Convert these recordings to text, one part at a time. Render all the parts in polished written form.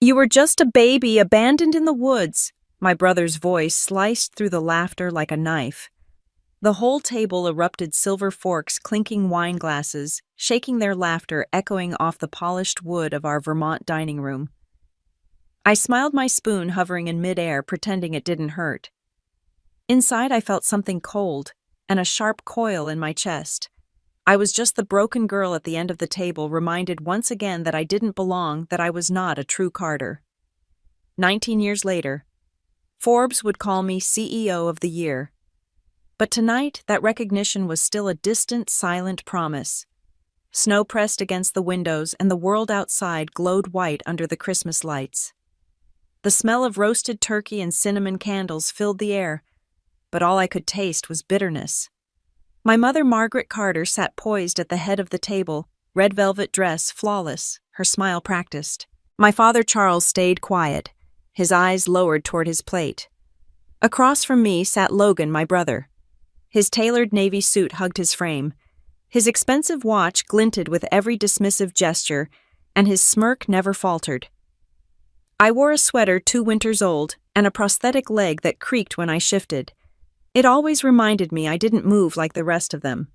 You were just a baby abandoned in the woods. My brother's voice sliced through the laughter like a knife. The whole table erupted, silver forks clinking wine glasses, shaking their laughter echoing off the polished wood of our Vermont dining room. I smiled, my spoon hovering in midair, pretending it didn't hurt. Inside I felt something cold, and a sharp coil in my chest. I was just the broken girl at the end of the table, reminded once again that I didn't belong, that I was not a true Carter. 19 years later, Forbes would call me CEO of the Year. But tonight, that recognition was still a distant, silent promise. Snow pressed against the windows, and the world outside glowed white under the Christmas lights. The smell of roasted turkey and cinnamon candles filled the air, but all I could taste was bitterness. My mother, Margaret Carter, sat poised at the head of the table, red velvet dress flawless, her smile practiced. My father, Charles, stayed quiet, his eyes lowered toward his plate. Across from me sat Logan, my brother. His tailored navy suit hugged his frame. His expensive watch glinted with every dismissive gesture, and his smirk never faltered. I wore a sweater 2 winters old and a prosthetic leg that creaked when I shifted. It always reminded me I didn't move like the rest of them.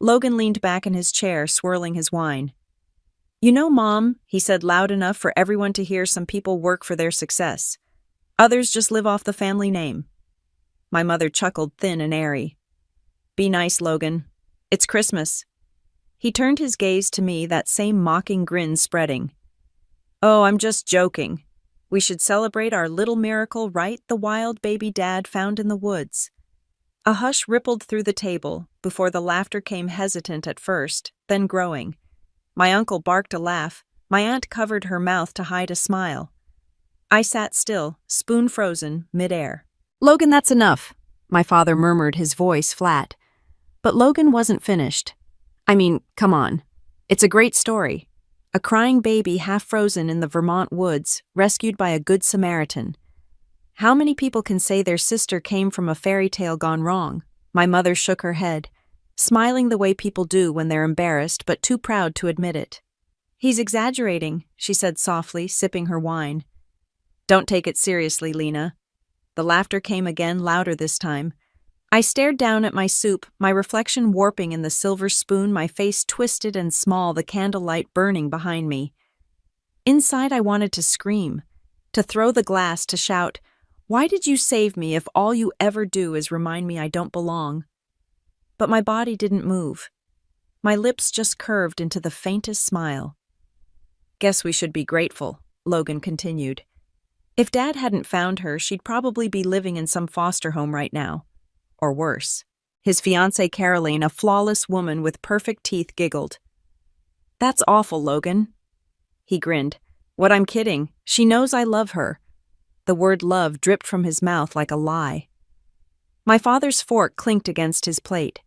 Logan leaned back in his chair, swirling his wine. "You know, Mom," he said loud enough for everyone to hear, "some people work for their success. Others just live off the family name." My mother chuckled, thin and airy. "Be nice, Logan. It's Christmas." He turned his gaze to me, that same mocking grin spreading. "Oh, I'm just joking. We should celebrate our little miracle, right? The wild baby Dad found in the woods." A hush rippled through the table, before the laughter came, hesitant at first, then growing. My uncle barked a laugh. My aunt covered her mouth to hide a smile. I sat still, spoon frozen, midair. "Logan, that's enough," my father murmured, his voice flat. But Logan wasn't finished. "I mean, come on. It's a great story. A crying baby half frozen in the Vermont woods, rescued by a good Samaritan. How many people can say their sister came from a fairy tale gone wrong?" My mother shook her head, smiling the way people do when they're embarrassed but too proud to admit it. "He's exaggerating," she said softly, sipping her wine. "Don't take it seriously, Lena." The laughter came again, louder this time. I stared down at my soup, my reflection warping in the silver spoon, my face twisted and small, the candlelight burning behind me. Inside I wanted to scream, to throw the glass, to shout, "Why did you save me if all you ever do is remind me I don't belong?" But my body didn't move. My lips just curved into the faintest smile. "Guess we should be grateful," Logan continued. "If Dad hadn't found her, she'd probably be living in some foster home right now. Or worse." His fiancée Caroline, a flawless woman with perfect teeth, giggled. "That's awful, Logan." He grinned. "What, I'm kidding. She knows I love her." The word love dripped from his mouth like a lie. My father's fork clinked against his plate.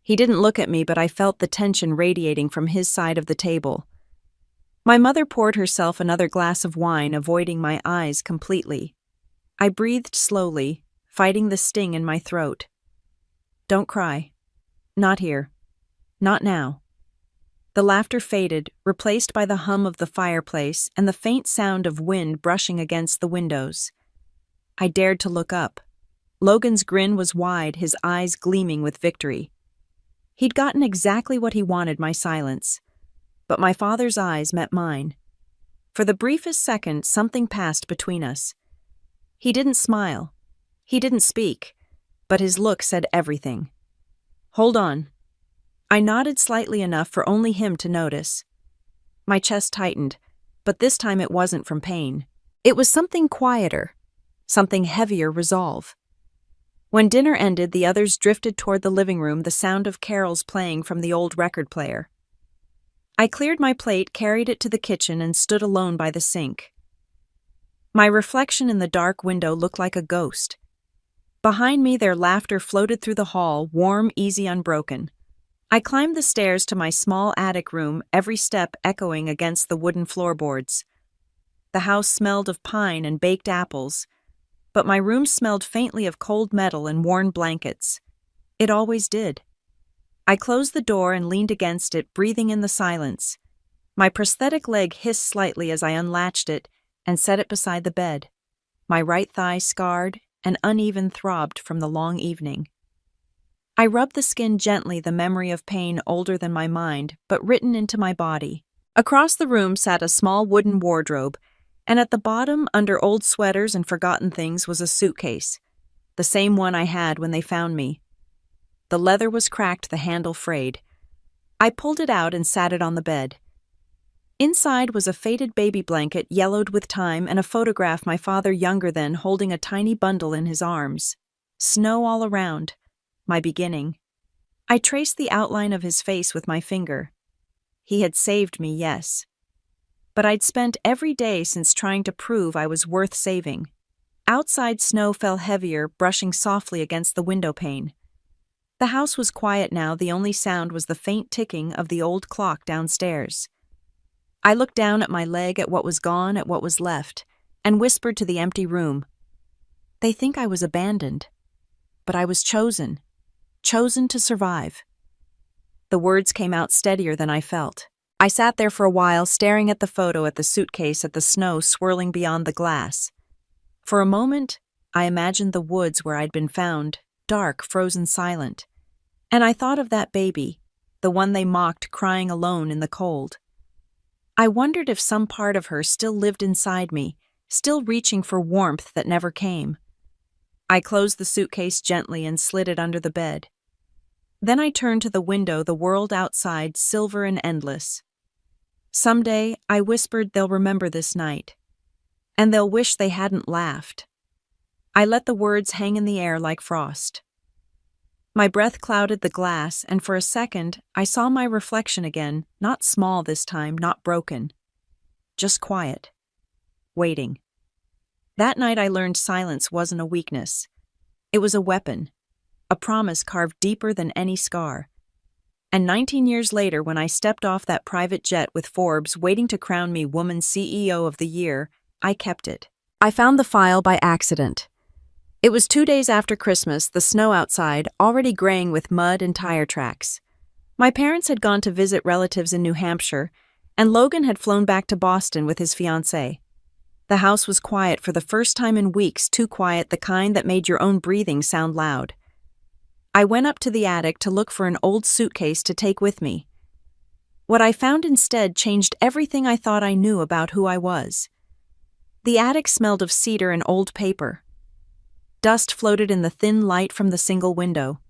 He didn't look at me, but I felt the tension radiating from his side of the table. My mother poured herself another glass of wine, avoiding my eyes completely. I breathed slowly, fighting the sting in my throat. "Don't cry. Not here. Not now." The laughter faded, replaced by the hum of the fireplace and the faint sound of wind brushing against the windows. I dared to look up. Logan's grin was wide, his eyes gleaming with victory. He'd gotten exactly what he wanted, my silence. But my father's eyes met mine. For the briefest second, something passed between us. He didn't smile. He didn't speak, but his look said everything. "Hold on." I nodded slightly enough for only him to notice. My chest tightened, but this time it wasn't from pain. It was something quieter, something heavier, resolve. When dinner ended, the others drifted toward the living room, the sound of carols playing from the old record player. I cleared my plate, carried it to the kitchen, and stood alone by the sink. My reflection in the dark window looked like a ghost. Behind me, their laughter floated through the hall, warm, easy, unbroken. I climbed the stairs to my small attic room, every step echoing against the wooden floorboards. The house smelled of pine and baked apples, but my room smelled faintly of cold metal and worn blankets. It always did. I closed the door and leaned against it, breathing in the silence. My prosthetic leg hissed slightly as I unlatched it, and set it beside the bed. My right thigh scarred and uneven throbbed from the long evening. I rubbed the skin gently, the memory of pain older than my mind, but written into my body. Across the room sat a small wooden wardrobe, and at the bottom, under old sweaters and forgotten things, was a suitcase, the same one I had when they found me. The leather was cracked, the handle frayed. I pulled it out and sat it on the bed. Inside was a faded baby blanket, yellowed with time, and a photograph my father, younger then, holding a tiny bundle in his arms. Snow all around. My beginning. I traced the outline of his face with my finger. He had saved me, yes. But I'd spent every day since trying to prove I was worth saving. Outside snow fell heavier, brushing softly against the window pane. The house was quiet now, the only sound was the faint ticking of the old clock downstairs. I looked down at my leg, at what was gone, at what was left, and whispered to the empty room. They think I was abandoned. But I was chosen to survive. The words came out steadier than I felt. I sat there for a while, staring at the photo, at the suitcase, at the snow swirling beyond the glass. For a moment, I imagined the woods where I'd been found, dark, frozen, silent. And I thought of that baby, the one they mocked crying alone in the cold. I wondered if some part of her still lived inside me, still reaching for warmth that never came. I closed the suitcase gently and slid it under the bed. Then I turned to the window, the world outside, silver and endless. Someday, I whispered, they'll remember this night. And they'll wish they hadn't laughed. I let the words hang in the air like frost. My breath clouded the glass, and for a second, I saw my reflection again, not small this time, not broken. Just quiet. Waiting. That night I learned silence wasn't a weakness. It was a weapon. A promise carved deeper than any scar. And 19 years later, when I stepped off that private jet with Forbes waiting to crown me Woman CEO of the Year, I kept it. I found the file by accident. It was 2 days after Christmas, the snow outside, already graying with mud and tire tracks. My parents had gone to visit relatives in New Hampshire, and Logan had flown back to Boston with his fiancée. The house was quiet for the first time in weeks, too quiet, the kind that made your own breathing sound loud. I went up to the attic to look for an old suitcase to take with me. What I found instead changed everything I thought I knew about who I was. The attic smelled of cedar and old paper. Dust floated in the thin light from the single window.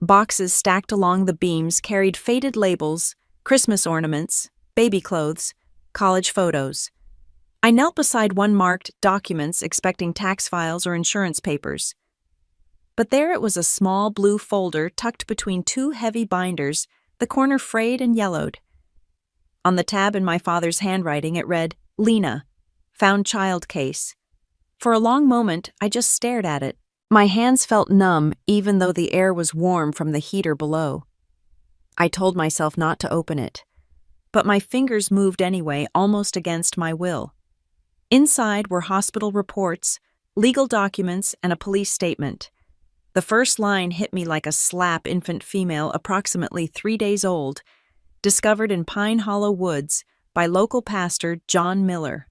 Boxes stacked along the beams carried faded labels, Christmas ornaments, baby clothes, college photos. I knelt beside one marked documents, expecting tax files or insurance papers. But there it was, a small blue folder tucked between two heavy binders, the corner frayed and yellowed. On the tab in my father's handwriting it read, Lena, found child case. For a long moment I just stared at it. My hands felt numb even though the air was warm from the heater below. I told myself not to open it. But my fingers moved anyway, almost against my will. Inside were hospital reports, legal documents, and a police statement. The first line hit me like a slap. Infant female, approximately 3 days old, discovered in Pine Hollow Woods by local pastor John Miller.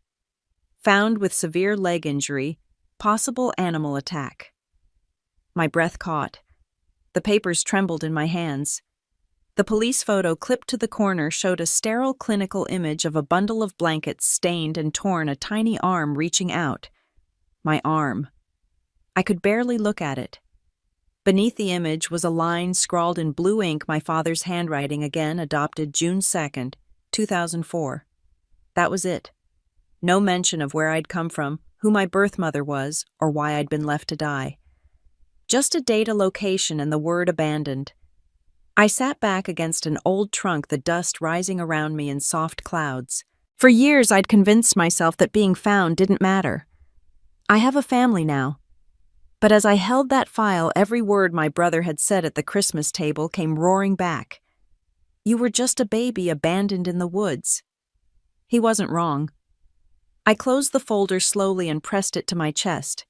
Found with severe leg injury, possible animal attack. My breath caught. The papers trembled in my hands. The police photo clipped to the corner showed a sterile clinical image of a bundle of blankets, stained and torn, a tiny arm reaching out. My arm. I could barely look at it. Beneath the image was a line scrawled in blue ink, my father's handwriting, again adopted June 2nd, 2004. That was it. No mention of where I'd come from, who my birth mother was, or why I'd been left to die. Just a date, a location, and the word abandoned. I sat back against an old trunk, the dust rising around me in soft clouds. For years I'd convinced myself that being found didn't matter. I have a family now. But as I held that file, every word my brother had said at the Christmas table came roaring back. You were just a baby abandoned in the woods. He wasn't wrong. I closed the folder slowly and pressed it to my chest.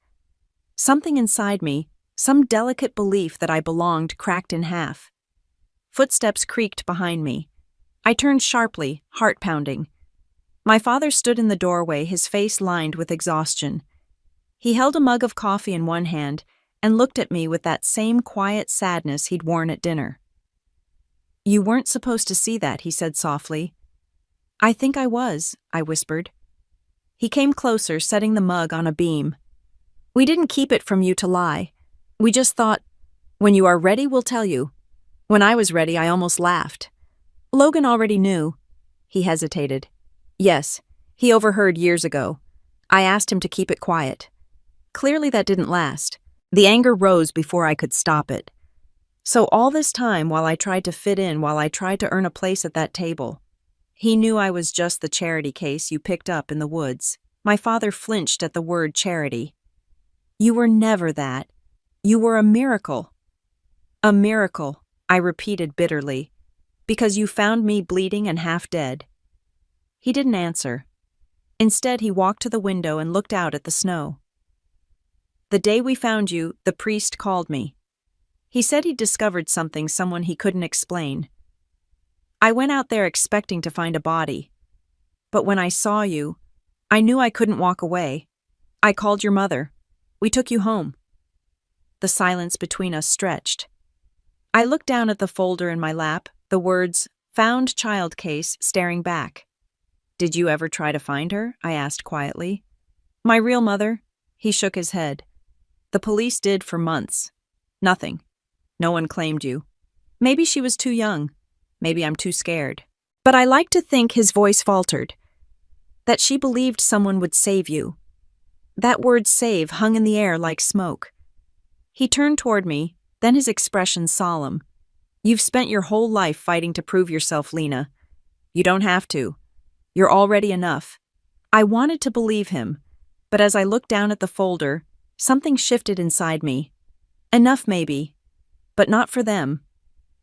Something inside me, some delicate belief that I belonged, cracked in half. Footsteps creaked behind me. I turned sharply, heart pounding. My father stood in the doorway, his face lined with exhaustion. He held a mug of coffee in one hand and looked at me with that same quiet sadness he'd worn at dinner. "You weren't supposed to see that," he said softly. "I think I was," I whispered. He came closer, setting the mug on a beam. "We didn't keep it from you to lie. We just thought, when you are ready, we'll tell you." When I was ready, I almost laughed. "Logan already knew." He hesitated. "Yes, he overheard years ago. I asked him to keep it quiet." Clearly that didn't last. The anger rose before I could stop it. So all this time, while I tried to fit in, while I tried to earn a place at that table, he knew I was just the charity case you picked up in the woods. My father flinched at the word charity. "You were never that. You were a miracle." "A miracle," I repeated bitterly, "because you found me bleeding and half dead." He didn't answer. Instead, he walked to the window and looked out at the snow. "The day we found you, the priest called me. He said he'd discovered someone he couldn't explain. I went out there expecting to find a body. But when I saw you, I knew I couldn't walk away. I called your mother. We took you home." The silence between us stretched. I looked down at the folder in my lap, the words, "Found child case," staring back. "Did you ever try to find her?" I asked quietly. "My real mother?" He shook his head. "The police did for months. Nothing. No one claimed you. Maybe she was too young. Maybe I'm too scared. But I like to think," his voice faltered, "that she believed someone would save you." That word "save" hung in the air like smoke. He turned toward me, then his expression solemn. "You've spent your whole life fighting to prove yourself, Lena. You don't have to. You're already enough." I wanted to believe him, but as I looked down at the folder, something shifted inside me. Enough maybe, but not for them.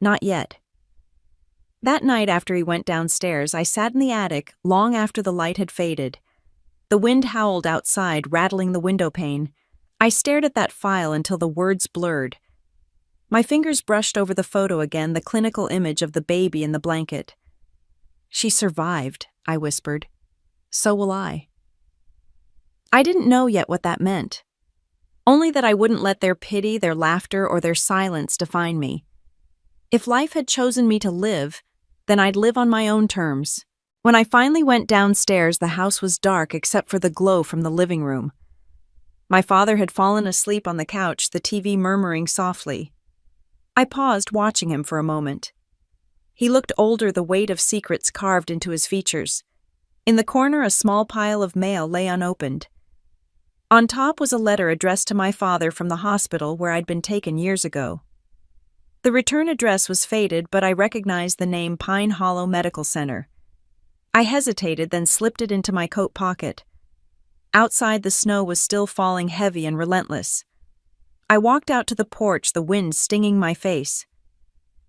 Not yet. That night after he went downstairs, I sat in the attic long after the light had faded. The wind howled outside, rattling the window pane. I stared at that file until the words blurred. My fingers brushed over the photo again, the clinical image of the baby in the blanket. "She survived," I whispered. "So will I." I didn't know yet what that meant. Only that I wouldn't let their pity, their laughter, or their silence define me. If life had chosen me to live, then I'd live on my own terms. When I finally went downstairs, the house was dark except for the glow from the living room. My father had fallen asleep on the couch, the TV murmuring softly. I paused, watching him for a moment. He looked older, the weight of secrets carved into his features. In the corner, a small pile of mail lay unopened. On top was a letter addressed to my father from the hospital where I'd been taken years ago. The return address was faded, but I recognized the name Pine Hollow Medical Center. I hesitated, then slipped it into my coat pocket. Outside, the snow was still falling heavy and relentless. I walked out to the porch, the wind stinging my face.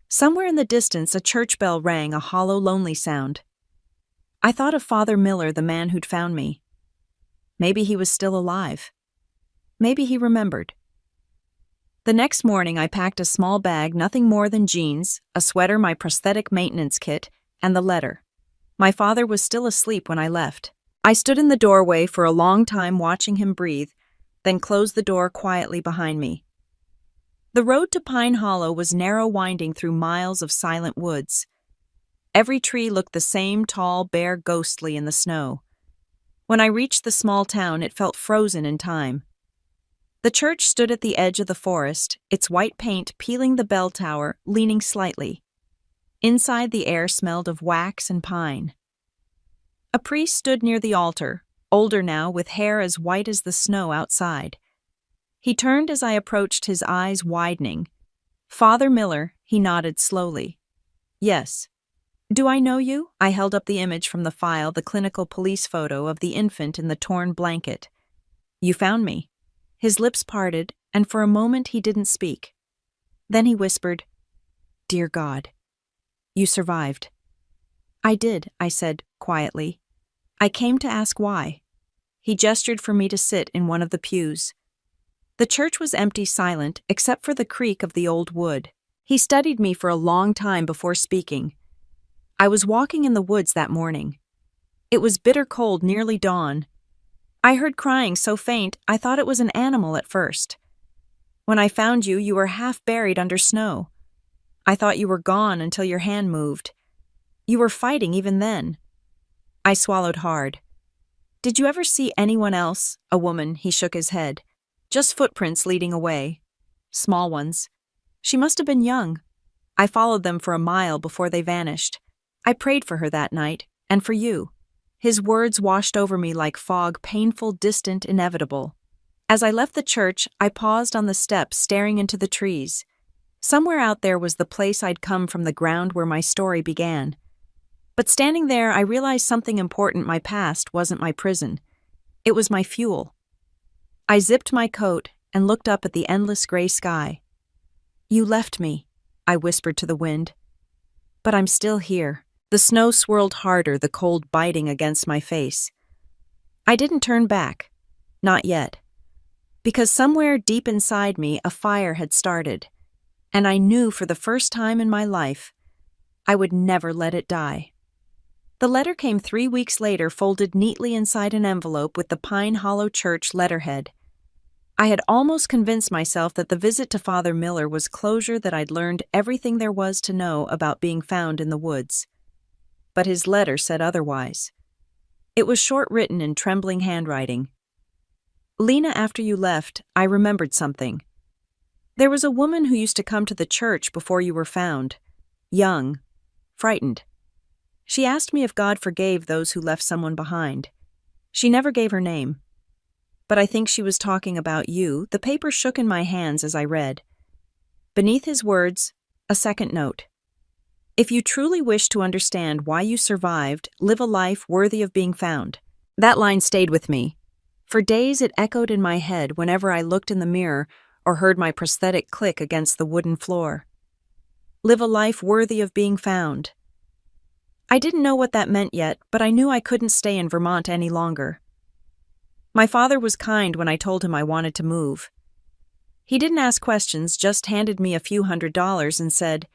Somewhere in the distance, a church bell rang, a hollow, lonely sound. I thought of Father Miller, the man who'd found me. Maybe he was still alive. Maybe he remembered. The next morning, I packed a small bag, nothing more than jeans, a sweater, my prosthetic maintenance kit, and the letter. My father was still asleep when I left. I stood in the doorway for a long time watching him breathe, then closed the door quietly behind me. The road to Pine Hollow was narrow, winding through miles of silent woods. Every tree looked the same, tall, bare, ghostly in the snow. When I reached the small town, it felt frozen in time. The church stood at the edge of the forest, its white paint peeling the bell tower, leaning slightly. Inside, the air smelled of wax and pine. A priest stood near the altar, older now, with hair as white as the snow outside. He turned as I approached, his eyes widening. "Father Miller," he nodded slowly. "Yes." "Do I know you?" I held up the image from the file, the clinical police photo of the infant in the torn blanket. "You found me." His lips parted, and for a moment he didn't speak. Then he whispered, "Dear God, you survived." "I did," I said quietly. "I came to ask why." He gestured for me to sit in one of the pews. The church was empty, silent, except for the creak of the old wood. He studied me for a long time before speaking. "I was walking in the woods that morning. It was bitter cold, nearly dawn. I heard crying so faint I thought it was an animal at first. When I found you, you were half buried under snow. I thought you were gone until your hand moved. You were fighting even then. I swallowed hard. Did you ever see anyone else? A woman, he shook his head. Just footprints leading away. Small ones. She must have been young. I followed them for a mile before they vanished. I prayed for her that night, and for you. His words washed over me like fog, painful, distant, inevitable. As I left the church, I paused on the steps, staring into the trees. Somewhere out there was the place I'd come from, the ground where my story began. But standing there, I realized something important. My past wasn't my prison. It was my fuel. I zipped my coat and looked up at the endless gray sky. You left me, I whispered to the wind. But I'm still here. The snow swirled harder, the cold biting against my face. I didn't turn back. Not yet. Because somewhere deep inside me, a fire had started. And I knew for the first time in my life, I would never let it die. The letter came 3 weeks later, folded neatly inside an envelope with the Pine Hollow Church letterhead. I had almost convinced myself that the visit to Father Miller was closure, that I'd learned everything there was to know about being found in the woods. But his letter said otherwise. It was short, written in trembling handwriting. Lena, after you left, I remembered something. There was a woman who used to come to the church before you were found. Young, frightened. She asked me if God forgave those who left someone behind. She never gave her name. But I think she was talking about you. The paper shook in my hands as I read. Beneath his words, a second note. If you truly wish to understand why you survived, live a life worthy of being found. That line stayed with me. For days it echoed in my head whenever I looked in the mirror or heard my prosthetic click against the wooden floor. Live a life worthy of being found. I didn't know what that meant yet, but I knew I couldn't stay in Vermont any longer. My father was kind when I told him I wanted to move. He didn't ask questions, just handed me a few $100s and said,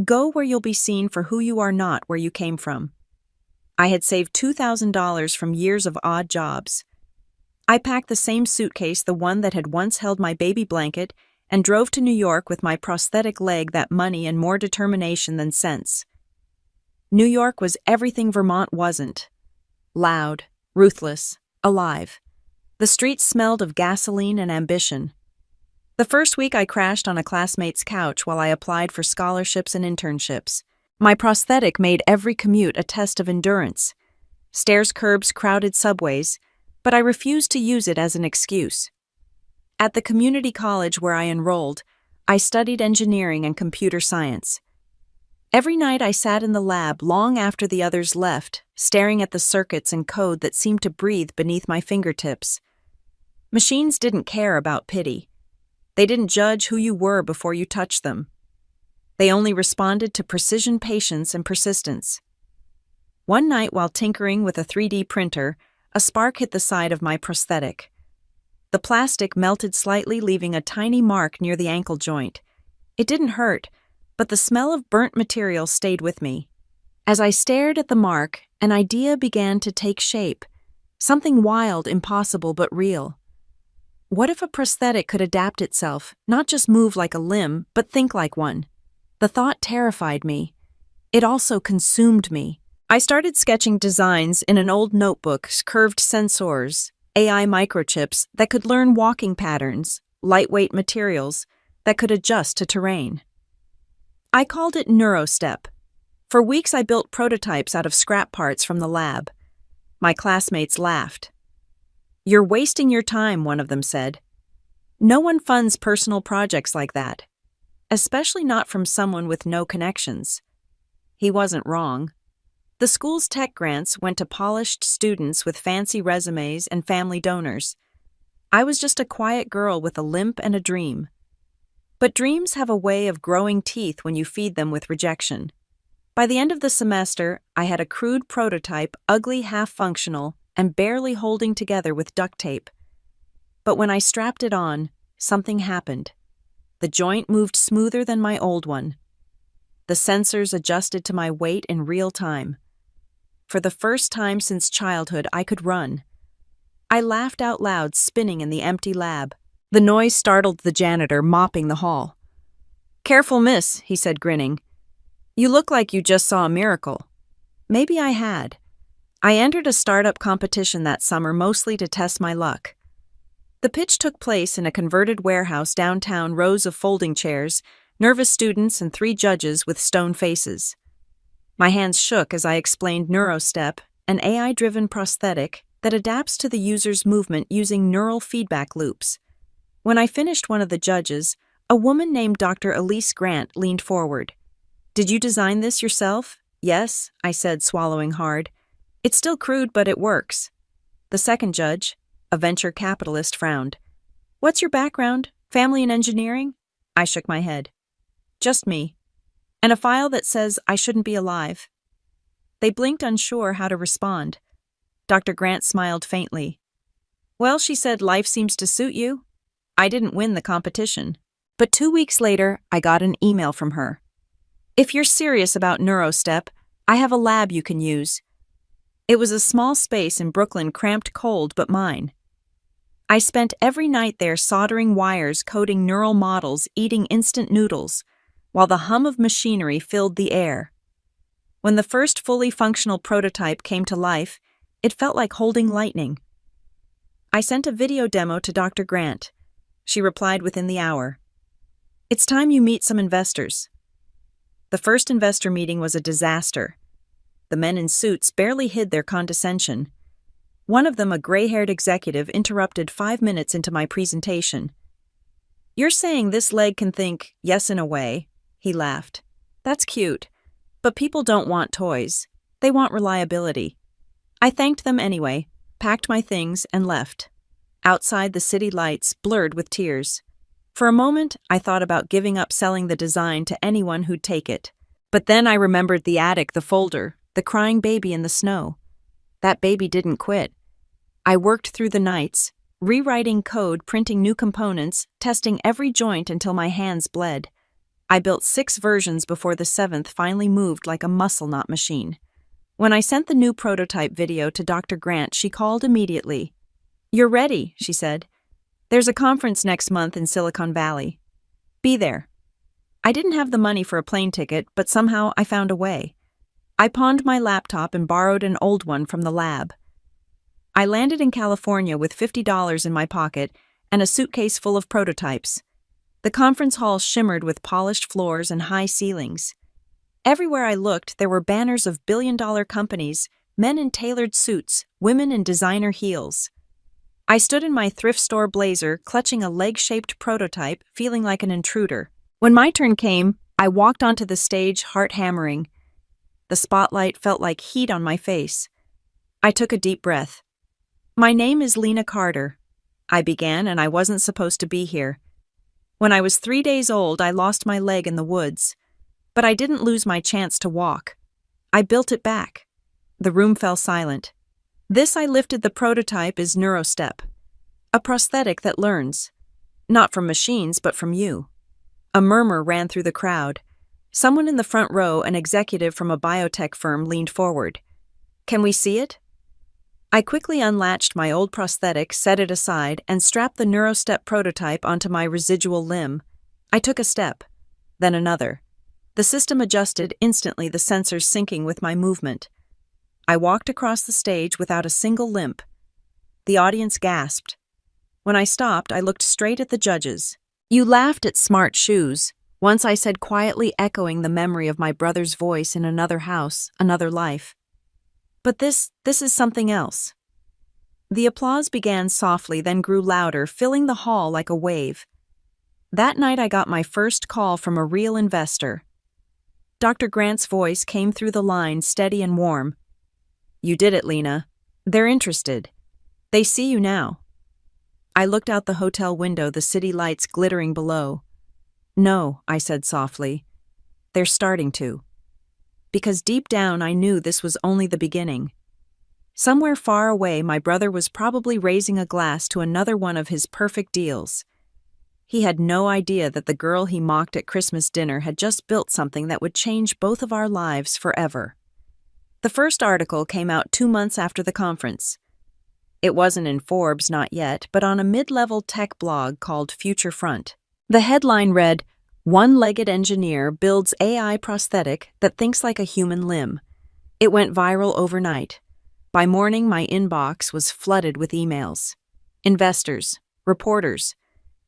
"Go where you'll be seen for who you are, not where you came from." I had saved $2,000 from years of odd jobs. I packed the same suitcase, the one that had once held my baby blanket, and drove to New York with my prosthetic leg, that money, and more determination than sense. New York was everything Vermont wasn't. Loud, ruthless, alive. The streets smelled of gasoline and ambition. The first week I crashed on a classmate's couch while I applied for scholarships and internships. My prosthetic made every commute a test of endurance. Stairs, curbs, crowded subways, but I refused to use it as an excuse. At the community college where I enrolled, I studied engineering and computer science. Every night I sat in the lab long after the others left, staring at the circuits and code that seemed to breathe beneath my fingertips. Machines didn't care about pity. They didn't judge who you were before you touched them. They only responded to precision, patience, and persistence. One night while tinkering with a 3D printer, a spark hit the side of my prosthetic. The plastic melted slightly, leaving a tiny mark near the ankle joint. It didn't hurt, but the smell of burnt material stayed with me. As I stared at the mark, an idea began to take shape. Something wild, impossible, but real. What if a prosthetic could adapt itself, not just move like a limb, but think like one? The thought terrified me. It also consumed me. I started sketching designs in an old notebook, curved sensors, AI microchips that could learn walking patterns, lightweight materials that could adjust to terrain. I called it NeuroStep. For weeks I built prototypes out of scrap parts from the lab. My classmates laughed. "You're wasting your time," one of them said. "No one funds personal projects like that, especially not from someone with no connections." He wasn't wrong. The school's tech grants went to polished students with fancy resumes and family donors. I was just a quiet girl with a limp and a dream. But dreams have a way of growing teeth when you feed them with rejection. By the end of the semester, I had a crude prototype, ugly, half-functional, and barely holding together with duct tape. But when I strapped it on, something happened. The joint moved smoother than my old one. The sensors adjusted to my weight in real time. for the first time since childhood, I could run. I laughed out loud, spinning in the empty lab. The noise startled the janitor, mopping the hall. "Careful, miss," he said, grinning. "You look like you just saw a miracle." Maybe I had. I entered a startup competition that summer mostly to test my luck. The pitch took place in a converted warehouse downtown, rows of folding chairs, nervous students, and 3 judges with stone faces. My hands shook as I explained NeuroStep, an AI-driven prosthetic that adapts to the user's movement using neural feedback loops. When I finished, one of the judges, a woman named Dr. Elise Grant, leaned forward. "Did you design this yourself?" "Yes," I said, swallowing hard. "It's still crude, but it works." The second judge, a venture capitalist, frowned. "What's your background? Family in engineering?" I shook my head. "Just me. And a file that says I shouldn't be alive." They blinked, unsure how to respond. Dr. Grant smiled faintly. "Well," she said, "life seems to suit you." I didn't win the competition. But 2 weeks later, I got an email from her. "If you're serious about NeuroStep, I have a lab you can use." It was a small space in Brooklyn, cramped, cold, but mine. I spent every night there soldering wires, coding neural models, eating instant noodles, while the hum of machinery filled the air. When the first fully functional prototype came to life, it felt like holding lightning. I sent a video demo to Dr. Grant. She replied within the hour. "It's time you meet some investors." The first investor meeting was a disaster. The men in suits barely hid their condescension. One of them, a gray-haired executive, interrupted 5 minutes into my presentation. "You're saying this leg can think, yes, in a way," he laughed. "That's cute. But people don't want toys. They want reliability." I thanked them anyway, packed my things, and left. Outside, the city lights blurred with tears. For a moment, I thought about giving up selling the design to anyone who'd take it. But then I remembered the attic, the folder, the crying baby in the snow. That baby didn't quit. I worked through the nights, rewriting code, printing new components, testing every joint until my hands bled. I built 6 versions before the 7th finally moved like a muscle knot machine. When I sent the new prototype video to Dr. Grant, she called immediately. "You're ready," she said. "There's a conference next month in Silicon Valley. Be there." I didn't have the money for a plane ticket, but somehow I found a way. I pawned my laptop and borrowed an old one from the lab. I landed in California with $50 in my pocket and a suitcase full of prototypes. The conference hall shimmered with polished floors and high ceilings. Everywhere I looked, there were banners of billion-dollar companies, men in tailored suits, women in designer heels. I stood in my thrift store blazer, clutching a leg-shaped prototype, feeling like an intruder. When my turn came, I walked onto the stage, heart hammering. The spotlight felt like heat on my face. I took a deep breath. "My name is Lena Carter," I began, and I wasn't supposed to be here. When I was 3 days old, I lost my leg in the woods. But I didn't lose my chance to walk. I built it back. The room fell silent. "This," I lifted the prototype, "is NeuroStep, a prosthetic that learns. Not from machines, but from you." A murmur ran through the crowd. Someone in the front row, an executive from a biotech firm, leaned forward. "Can we see it?" I quickly unlatched my old prosthetic, set it aside, and strapped the NeuroStep prototype onto my residual limb. I took a step, then another. The system adjusted instantly, the sensors syncing with my movement. I walked across the stage without a single limp. The audience gasped. When I stopped, I looked straight at the judges. "You laughed at smart shoes," once I said quietly, echoing the memory of my brother's voice in another house, another life. "But this is something else." The applause began softly, then grew louder, filling the hall like a wave. That night I got my first call from a real investor. Dr. Grant's voice came through the line, steady and warm. "You did it, Lena. They're interested. They see you now." I looked out the hotel window, the city lights glittering below. "No," I said softly. "They're starting to." Because deep down I knew this was only the beginning. Somewhere far away, my brother was probably raising a glass to another one of his perfect deals. He had no idea that the girl he mocked at Christmas dinner had just built something that would change both of our lives forever. The first article came out 2 months after the conference. It wasn't in Forbes, not yet, but on a mid-level tech blog called Future Front. The headline read, "One-legged engineer builds AI prosthetic that thinks like a human limb." It went viral overnight. By morning, my inbox was flooded with emails. Investors, reporters,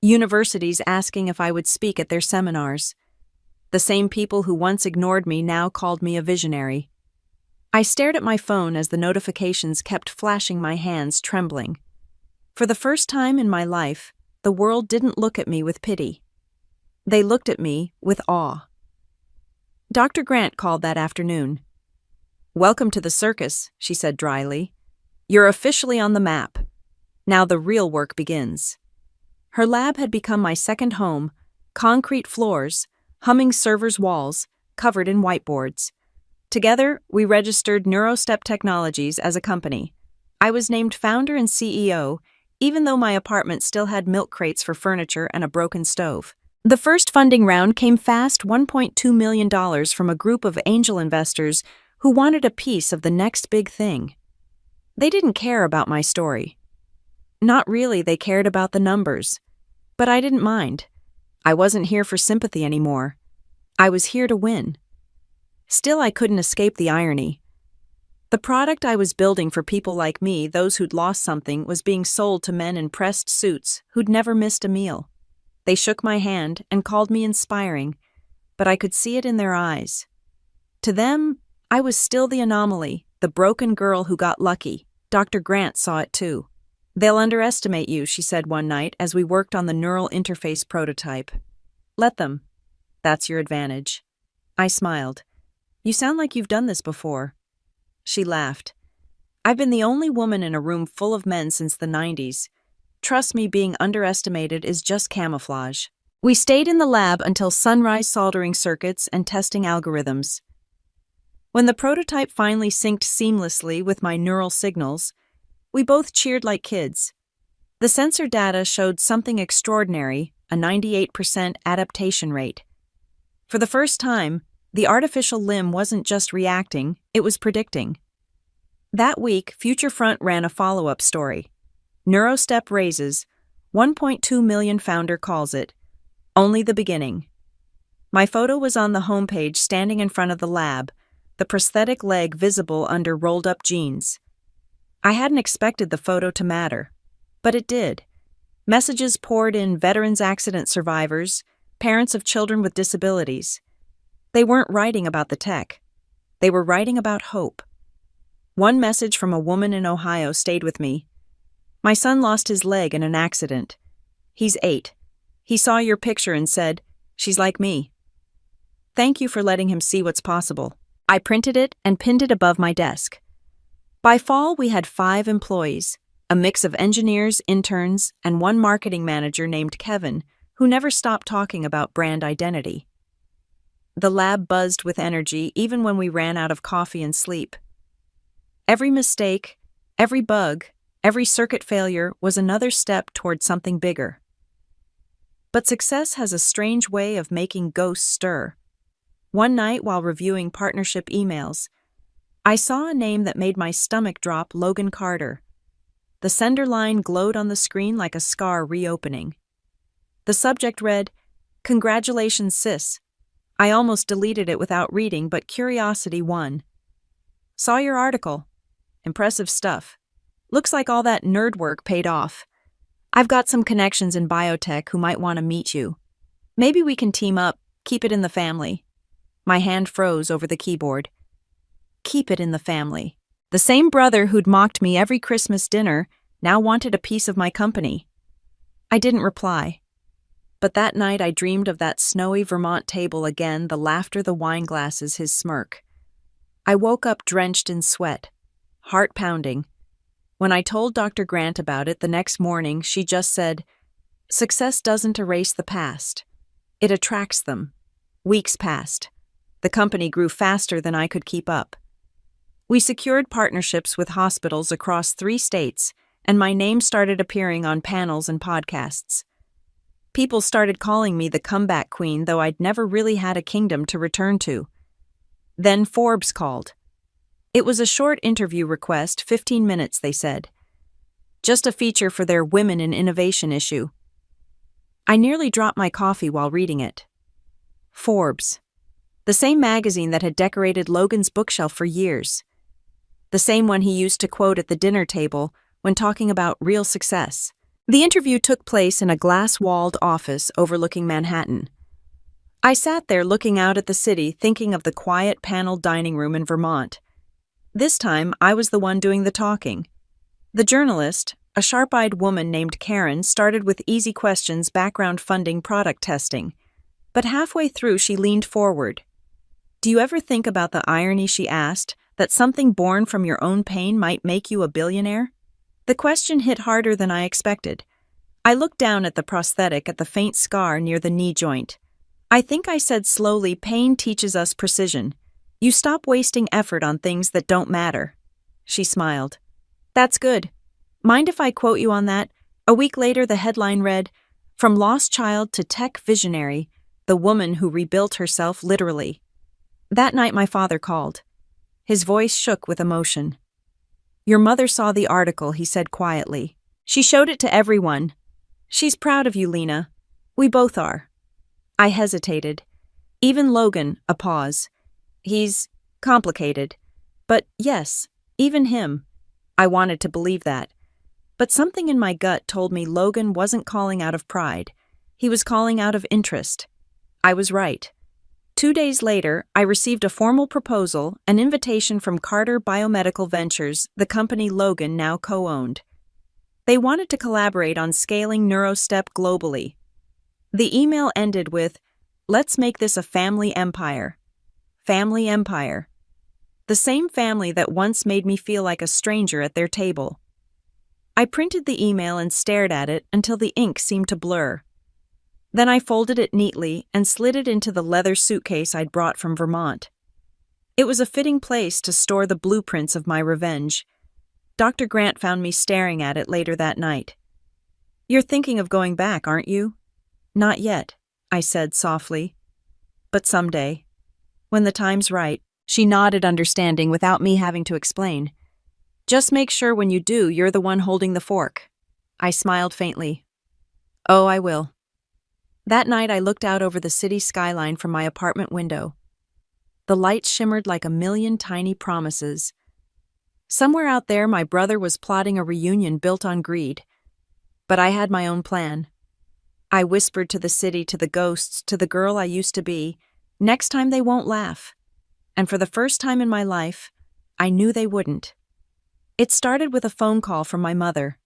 universities asking if I would speak at their seminars. The same people who once ignored me now called me a visionary. I stared at my phone as the notifications kept flashing, my hands trembling. For the first time in my life, the world didn't look at me with pity. They looked at me with awe. Dr. Grant called that afternoon. "Welcome to the circus," she said dryly. "You're officially on the map. Now the real work begins." Her lab had become my second home, concrete floors, humming servers' walls, covered in whiteboards. Together, we registered NeuroStep Technologies as a company. I was named founder and CEO, even though my apartment still had milk crates for furniture and a broken stove. The first funding round came fast, $1.2 million from a group of angel investors who wanted a piece of the next big thing. They didn't care about my story. Not really, they cared about the numbers. But I didn't mind. I wasn't here for sympathy anymore. I was here to win. Still, I couldn't escape the irony. The product I was building for people like me, those who'd lost something, was being sold to men in pressed suits who'd never missed a meal. They shook my hand and called me inspiring, but I could see it in their eyes. To them, I was still the anomaly, the broken girl who got lucky. Dr. Grant saw it too. "They'll underestimate you," she said one night as we worked on the neural interface prototype. "Let them. That's your advantage." I smiled. "You sound like you've done this before." She laughed. "I've been the only woman in a room full of men since the 90s. Trust me, being underestimated is just camouflage." We stayed in the lab until sunrise, soldering circuits and testing algorithms. When the prototype finally synced seamlessly with my neural signals, we both cheered like kids. The sensor data showed something extraordinary, a 98% adaptation rate. For the first time, the artificial limb wasn't just reacting, it was predicting. That week, Future Front ran a follow-up story. NeuroStep raises, 1.2 million founder calls it. Only the beginning. My photo was on the homepage standing in front of the lab, the prosthetic leg visible under rolled-up jeans. I hadn't expected the photo to matter, but it did. Messages poured in: veterans accident survivors, parents of children with disabilities. They weren't writing about the tech. They were writing about hope. One message from a woman in Ohio stayed with me. "My son lost his leg in an accident. He's 8. He saw your picture and said, 'She's like me.' Thank you for letting him see what's possible." I printed it and pinned it above my desk. By fall, we had 5 employees, a mix of engineers, interns, and one marketing manager named Kevin, who never stopped talking about brand identity. The lab buzzed with energy even when we ran out of coffee and sleep. Every mistake, every bug, every circuit failure was another step toward something bigger. But success has a strange way of making ghosts stir. One night, while reviewing partnership emails, I saw a name that made my stomach drop: Logan Carter. The sender line glowed on the screen like a scar reopening. The subject read, "Congratulations, sis." I almost deleted it without reading, but curiosity won. "Saw your article. Impressive stuff. Looks like all that nerd work paid off. I've got some connections in biotech who might want to meet you. Maybe we can team up, keep it in the family." My hand froze over the keyboard. Keep it in the family. The same brother who'd mocked me every Christmas dinner now wanted a piece of my company. I didn't reply. But that night I dreamed of that snowy Vermont table again, the laughter, the wine glasses, his smirk. I woke up drenched in sweat, heart pounding. When I told Dr. Grant about it the next morning, she just said, "Success doesn't erase the past. It attracts them." Weeks passed. The company grew faster than I could keep up. We secured partnerships with hospitals across 3 states, and my name started appearing on panels and podcasts. People started calling me the comeback queen, though I'd never really had a kingdom to return to. Then Forbes called. It was a short interview request, 15 minutes, they said. Just a feature for their Women in Innovation issue. I nearly dropped my coffee while reading it. Forbes. The same magazine that had decorated Logan's bookshelf for years. The same one he used to quote at the dinner table when talking about real success. The interview took place in a glass-walled office overlooking Manhattan. I sat there looking out at the city, thinking of the quiet paneled dining room in Vermont. This time, I was the one doing the talking. The journalist, a sharp-eyed woman named Karen, started with easy questions, background funding, product testing. But halfway through, she leaned forward. Do you ever think about the irony, she asked, that something born from your own pain might make you a billionaire? The question hit harder than I expected. I looked down at the prosthetic at the faint scar near the knee joint. I think I said slowly, pain teaches us precision. You stop wasting effort on things that don't matter. She smiled. That's good. Mind if I quote you on that? A week later, the headline read, From Lost Child to Tech Visionary, the woman who rebuilt herself literally. That night my father called. His voice shook with emotion. Your mother saw the article, he said quietly. She showed it to everyone. She's proud of you, Lena. We both are. I hesitated. Even Logan, a pause. He's complicated. But yes, even him. I wanted to believe that. But something in my gut told me Logan wasn't calling out of pride. He was calling out of interest. I was right. 2 days later, I received a formal proposal, an invitation from Carter Biomedical Ventures, the company Logan now co-owned. They wanted to collaborate on scaling NeuroStep globally. The email ended with, Let's make this a family empire. Family empire. The same family that once made me feel like a stranger at their table. I printed the email and stared at it until the ink seemed to blur. Then I folded it neatly and slid it into the leather suitcase I'd brought from Vermont. It was a fitting place to store the blueprints of my revenge. Dr. Grant found me staring at it later that night. You're thinking of going back, aren't you? Not yet, I said softly. But someday. When the time's right. She nodded, understanding without me having to explain. Just make sure when you do, you're the one holding the fork. I smiled faintly. Oh, I will. That night I looked out over the city skyline from my apartment window. The lights shimmered like a million tiny promises. Somewhere out there my brother was plotting a reunion built on greed. But I had my own plan. I whispered to the city, to the ghosts, to the girl I used to be, next time they won't laugh. And for the first time in my life, I knew they wouldn't. It started with a phone call from my mother.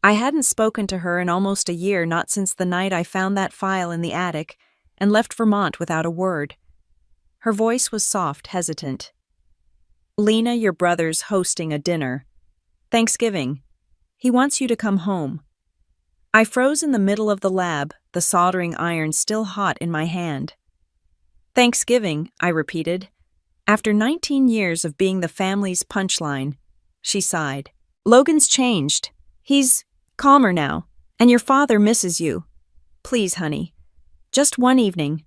I hadn't spoken to her in almost a year, not since the night I found that file in the attic and left Vermont without a word. Her voice was soft, hesitant. Lena, your brother's hosting a dinner. Thanksgiving. He wants you to come home. I froze in the middle of the lab, the soldering iron still hot in my hand. Thanksgiving, I repeated. After 19 years of being the family's punchline, she sighed. Logan's changed. He's calmer now, and your father misses you. Please, honey. Just one evening.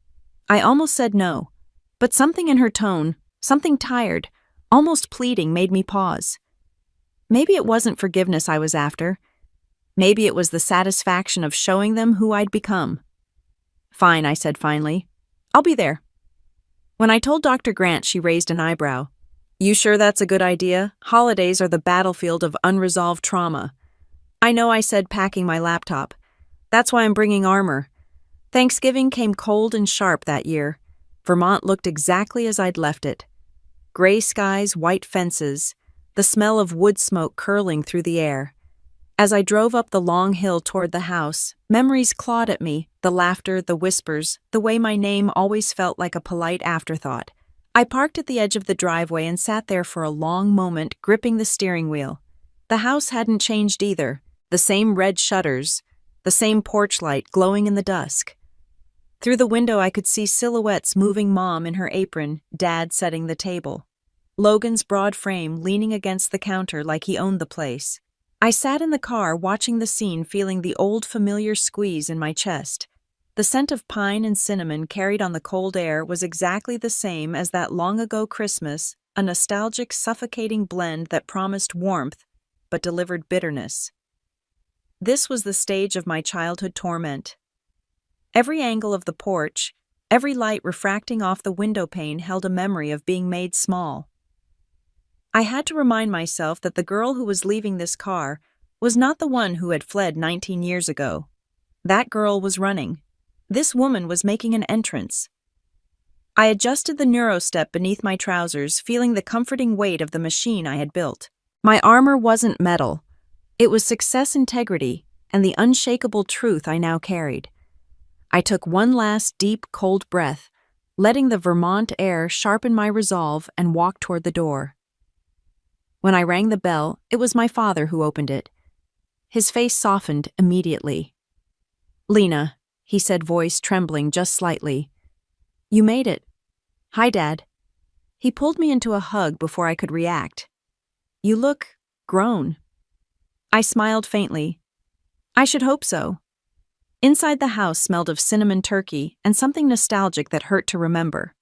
I almost said no, but something in her tone, something tired, almost pleading, made me pause. Maybe it wasn't forgiveness I was after. Maybe it was the satisfaction of showing them who I'd become. Fine, I said finally. I'll be there. When I told Dr. Grant, she raised an eyebrow. You sure that's a good idea? Holidays are the battlefield of unresolved trauma. I know, I said, packing my laptop. That's why I'm bringing armor. Thanksgiving came cold and sharp that year. Vermont looked exactly as I'd left it. Gray skies, white fences, the smell of wood smoke curling through the air. As I drove up the long hill toward the house, memories clawed at me, the laughter, the whispers, the way my name always felt like a polite afterthought. I parked at the edge of the driveway and sat there for a long moment, gripping the steering wheel. The house hadn't changed either. The same red shutters, the same porch light glowing in the dusk. Through the window I could see silhouettes moving, Mom in her apron, Dad setting the table. Logan's broad frame leaning against the counter like he owned the place. I sat in the car watching the scene, feeling the old familiar squeeze in my chest. The scent of pine and cinnamon carried on the cold air was exactly the same as that long-ago Christmas a nostalgic, suffocating blend that promised warmth but delivered bitterness. This was the stage of my childhood torment. Every angle of the porch, every light refracting off the window pane held a memory of being made small. I had to remind myself that the girl who was leaving this car was not the one who had fled 19 years ago. That girl was running. This woman was making an entrance. I adjusted the neurostep beneath my trousers, feeling the comforting weight of the machine I had built. My armor wasn't metal. It was success integrity and the unshakable truth I now carried. I took one last deep, cold breath, letting the Vermont air sharpen my resolve, and walked toward the door. When I rang the bell, it was my father who opened it. His face softened immediately. "Lena," he said, voice trembling just slightly. "You made it." "Hi, Dad." He pulled me into a hug before I could react. "You look grown." I smiled faintly. "I should hope so." Inside the house smelled of cinnamon turkey and something nostalgic that hurt to remember.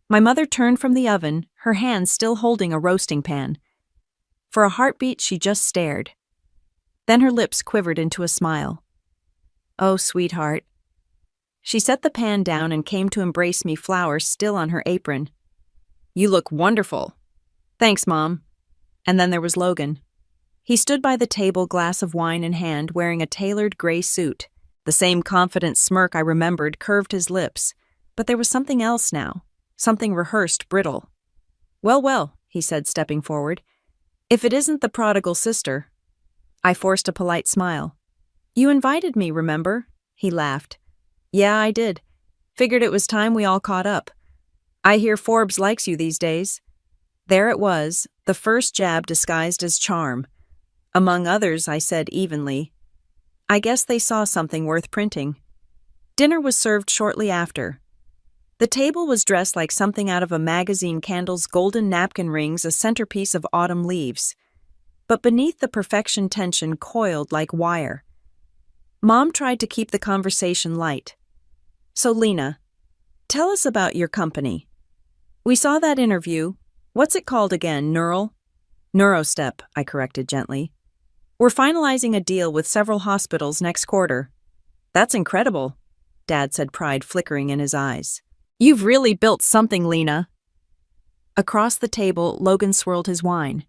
My mother turned from the oven, her hand still holding a roasting pan. For a heartbeat, she just stared. Then her lips quivered into a smile. "Oh, sweetheart." She set the pan down and came to embrace me, flowers still on her apron. "You look wonderful." "Thanks, Mom." And then there was Logan. He stood by the table, glass of wine in hand, wearing a tailored gray suit. The same confident smirk I remembered curved his lips, but there was something else now, something rehearsed, brittle. "Well, well," he said, stepping forward. "If it isn't the prodigal sister." I forced a polite smile. "You invited me, remember?" He laughed. "Yeah, I did. Figured it was time we all caught up. I hear Forbes likes you these days." There it was, the first jab disguised as charm. "Among others," I said evenly. "I guess they saw something worth printing." Dinner was served shortly after. The table was dressed like something out of a magazine, candles, golden napkin rings, a centerpiece of autumn leaves. But beneath the perfection, tension coiled like wire. Mom tried to keep the conversation light. "So, Lena, tell us about your company. We saw that interview. What's it called again, Neurostep, I corrected gently. "We're finalizing a deal with several hospitals next quarter." "That's incredible," Dad said, pride flickering in his eyes. "You've really built something, Lena." Across the table, Logan swirled his wine.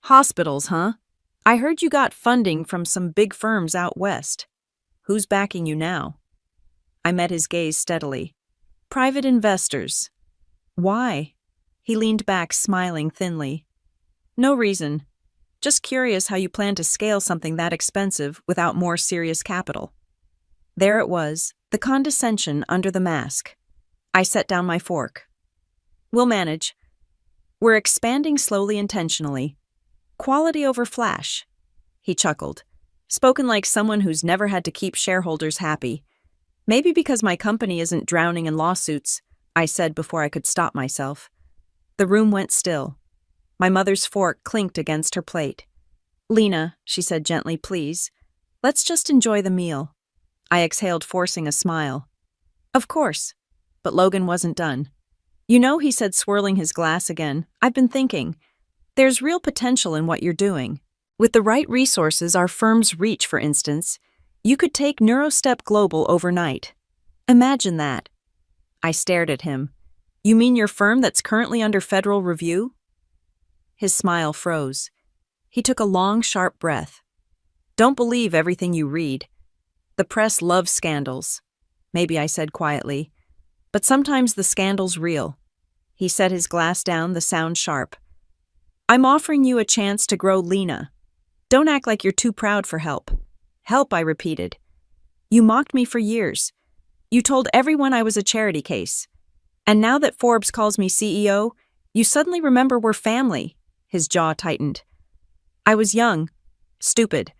"Hospitals, huh? I heard you got funding from some big firms out west. Who's backing you now?" I met his gaze steadily. "Private investors." "Why?" He leaned back, smiling thinly. "No reason. Just curious how you plan to scale something that expensive without more serious capital." There it was, the condescension under the mask. I set down my fork. "We'll manage. We're expanding slowly, intentionally. Quality over flash." He chuckled, spoken like someone who's never had to keep shareholders happy. "Maybe because my company isn't drowning in lawsuits," I said before I could stop myself. The room went still. My mother's fork clinked against her plate. "Lena," she said gently, "please. Let's just enjoy the meal." I exhaled, forcing a smile. "Of course." But Logan wasn't done. "You know," he said, swirling his glass again, "I've been thinking. There's real potential in what you're doing. With the right resources, our firm's reach, for instance, you could take Neurostep global overnight. Imagine that." I stared at him. "You mean your firm that's currently under federal review?" His smile froze. He took a long, sharp breath. "Don't believe everything you read. The press loves scandals." "Maybe," I said quietly. "But sometimes the scandal's real." He set his glass down, the sound sharp. "I'm offering you a chance to grow, Lena. Don't act like you're too proud for help." "Help," I repeated. "You mocked me for years. You told everyone I was a charity case. And now that Forbes calls me CEO, you suddenly remember we're family." His jaw tightened. "I was young, stupid,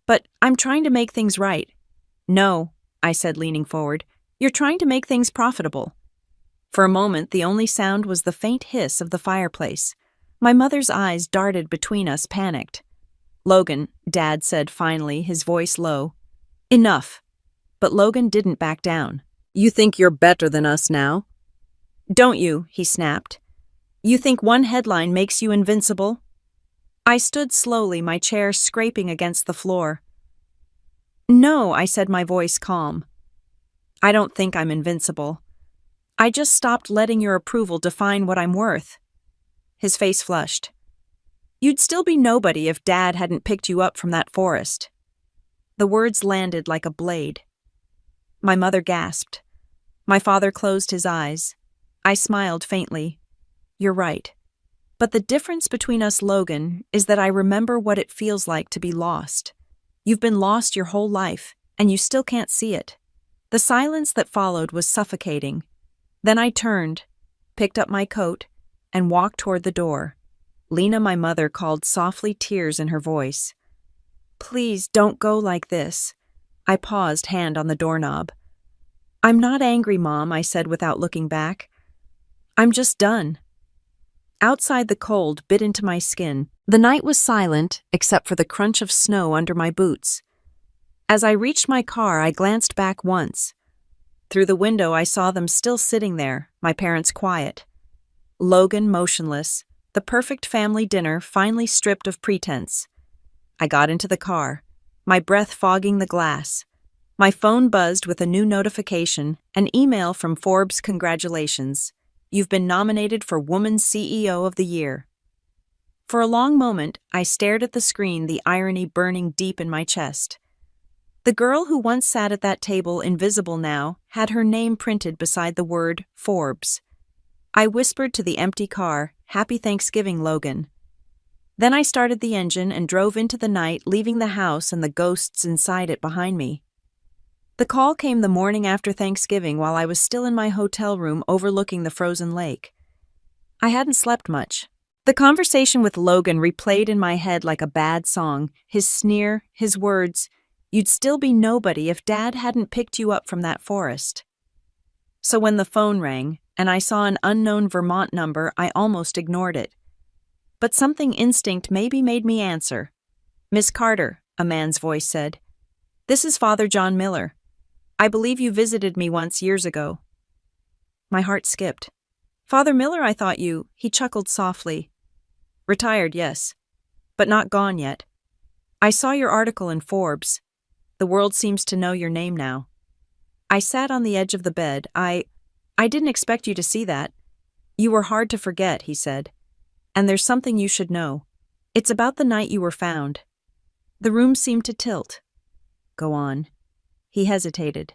but I'm trying to make things right." "No," I said, leaning forward. "You're trying to make things profitable." For a moment, the only sound was the faint hiss of the fireplace. My mother's eyes darted between us, panicked. "Logan," Dad said finally, his voice low. "Enough." But Logan didn't back down. "You think you're better than us now?" "Don't you?" he snapped. You think one headline makes you invincible? I stood slowly, my chair scraping against the floor. No, I said, my voice calm. I don't think I'm invincible. I just stopped letting your approval define what I'm worth. His face flushed. You'd still be nobody if Dad hadn't picked you up from that forest. The words landed like a blade. My mother gasped. My father closed his eyes. I smiled faintly. You're right. But the difference between us, Logan, is that I remember what it feels like to be lost. You've been lost your whole life, and you still can't see it. The silence that followed was suffocating. Then I turned, picked up my coat, and walked toward the door. Lena, my mother, called softly, tears in her voice. Please don't go like this. I paused, hand on the doorknob. I'm not angry, Mom, I said without looking back. I'm just done. Outside, the cold bit into my skin. The night was silent, except for the crunch of snow under my boots. As I reached my car, I glanced back once. Through the window, I saw them still sitting there, my parents quiet. Logan motionless, the perfect family dinner finally stripped of pretense. I got into the car, my breath fogging the glass. My phone buzzed with a new notification, an email from Forbes. Congratulations. You've been nominated for Woman CEO of the Year. For a long moment, I stared at the screen, the irony burning deep in my chest. The girl who once sat at that table, invisible now, had her name printed beside the word Forbes. I whispered to the empty car, Happy Thanksgiving, Logan. Then I started the engine and drove into the night, leaving the house and the ghosts inside it behind me. The call came the morning after Thanksgiving while I was still in my hotel room overlooking the frozen lake. I hadn't slept much. The conversation with Logan replayed in my head like a bad song, his sneer, his words, You'd still be nobody if Dad hadn't picked you up from that forest. So when the phone rang, and I saw an unknown Vermont number, I almost ignored it. But something instinct maybe made me answer. Miss Carter, a man's voice said. This is Father John Miller. I believe you visited me once years ago. My heart skipped. Father Miller, I thought you, he chuckled softly. Retired, yes, but not gone yet. I saw your article in Forbes. The world seems to know your name now. I sat on the edge of the bed. I didn't expect you to see that. You were hard to forget, he said. And there's something you should know. It's about the night you were found. The room seemed to tilt. Go on. He hesitated.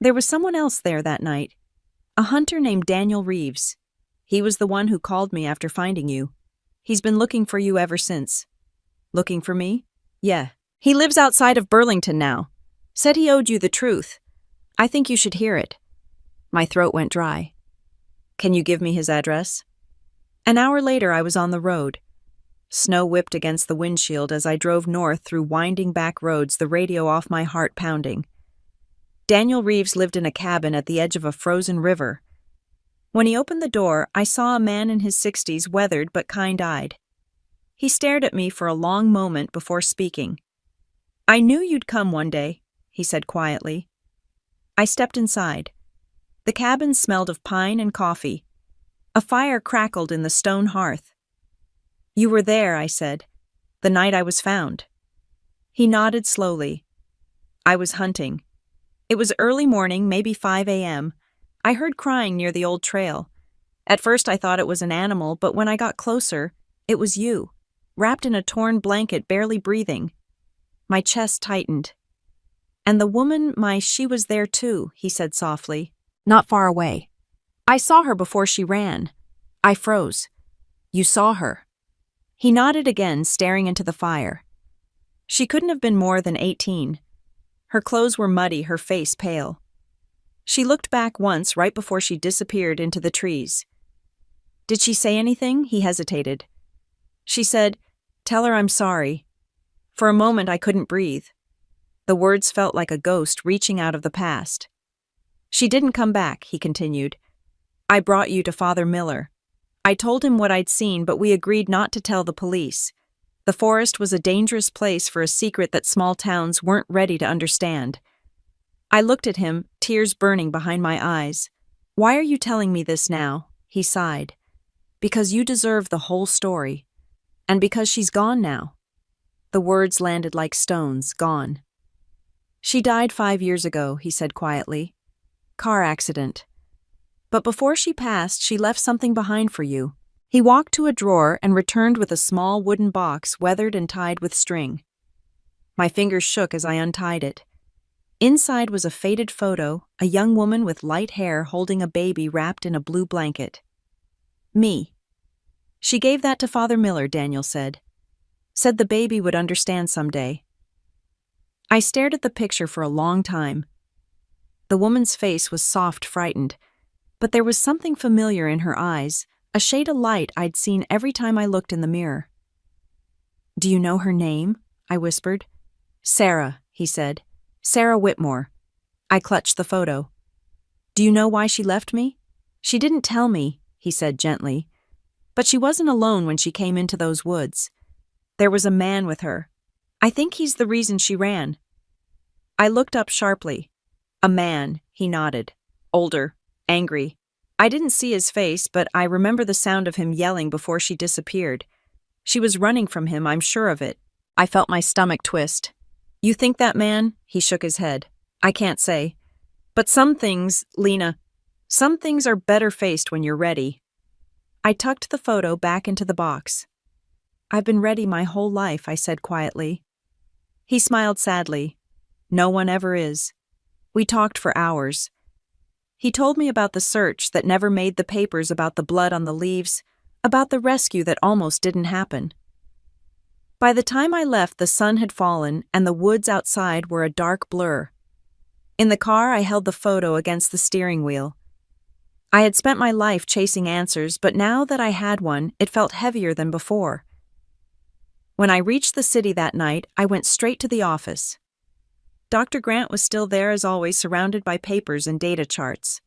There was someone else there that night. A hunter named Daniel Reeves. He was the one who called me after finding you. He's been looking for you ever since. Looking for me? Yeah. He lives outside of Burlington now. Said he owed you the truth. I think you should hear it. My throat went dry. Can you give me his address? An hour later, I was on the road. Snow whipped against the windshield as I drove north through winding back roads, the radio off, my heart pounding. Daniel Reeves lived in a cabin at the edge of a frozen river. When he opened the door, I saw a man in his 60s, weathered but kind-eyed. He stared at me for a long moment before speaking. I knew you'd come one day, he said quietly. I stepped inside. The cabin smelled of pine and coffee. A fire crackled in the stone hearth. You were there, I said, the night I was found. He nodded slowly. I was hunting. It was early morning, maybe 5 a.m. I heard crying near the old trail. At first I thought it was an animal, but when I got closer, it was you, wrapped in a torn blanket, barely breathing. My chest tightened. And the woman, she was there too, he said softly, not far away. I saw her before she ran. I froze. You saw her. He nodded again, staring into the fire. She couldn't have been more than 18. Her clothes were muddy, her face pale. She looked back once right before she disappeared into the trees. Did she say anything? He hesitated. She said, Tell her I'm sorry. For a moment I couldn't breathe. The words felt like a ghost reaching out of the past. She didn't come back, he continued. I brought you to Father Miller. I told him what I'd seen, but we agreed not to tell the police. The forest was a dangerous place for a secret that small towns weren't ready to understand. I looked at him, tears burning behind my eyes. Why are you telling me this now? He sighed. Because you deserve the whole story. And because she's gone now." The words landed like stones, gone. "She died 5 years ago," he said quietly. "Car accident. But before she passed, she left something behind for you." He walked to a drawer and returned with a small wooden box weathered and tied with string. My fingers shook as I untied it. Inside was a faded photo, a young woman with light hair holding a baby wrapped in a blue blanket. Me. "She gave that to Father Miller," Daniel said. "Said the baby would understand someday." I stared at the picture for a long time. The woman's face was soft, frightened, but there was something familiar in her eyes, a shade of light I'd seen every time I looked in the mirror. "Do you know her name?" I whispered. "Sarah," he said. "Sarah Whitmore." I clutched the photo. "Do you know why she left me?" "She didn't tell me," he said gently. "But she wasn't alone when she came into those woods. There was a man with her. I think he's the reason she ran." I looked up sharply. "A man," he nodded. "Older, angry. I didn't see his face, but I remember the sound of him yelling before she disappeared. She was running from him, I'm sure of it." I felt my stomach twist. "You think that man?" He shook his head. "I can't say. But some things, Lena, some things are better faced when you're ready." I tucked the photo back into the box. "I've been ready my whole life," I said quietly. He smiled sadly. "No one ever is." We talked for hours. He told me about the search that never made the papers, about the blood on the leaves, about the rescue that almost didn't happen. By the time I left, the sun had fallen and the woods outside were a dark blur. In the car, I held the photo against the steering wheel. I had spent my life chasing answers, but now that I had one, it felt heavier than before. When I reached the city that night, I went straight to the office. Dr. Grant was still there as always, surrounded by papers and data charts.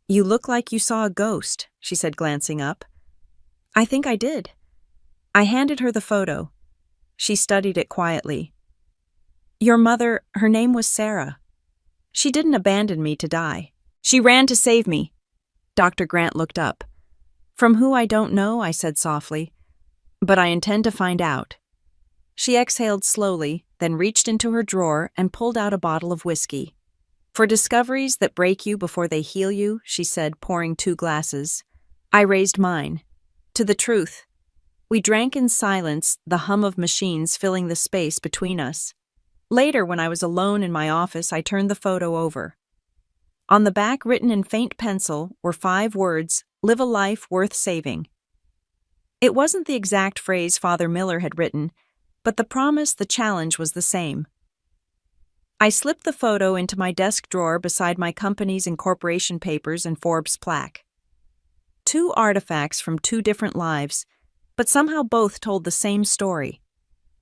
"You look like you saw a ghost," she said, glancing up. "I think I did." I handed her the photo. She studied it quietly. "Your mother, her name was Sarah. She didn't abandon me to die. She ran to save me." Dr. Grant looked up. "From who I don't know," I said softly. "But I intend to find out." She exhaled slowly, then reached into her drawer and pulled out a bottle of whiskey. "For discoveries that break you before they heal you," she said, pouring 2 glasses. I raised mine. To the truth. We drank in silence, the hum of machines filling the space between us. Later, when I was alone in my office, I turned the photo over. On the back, written in faint pencil, were 5 words, "Live a life worth saving." It wasn't the exact phrase Father Miller had written, but the promise, the challenge was the same. I slipped the photo into my desk drawer beside my company's incorporation papers and Forbes plaque. 2 artifacts from 2 different lives, but somehow both told the same story.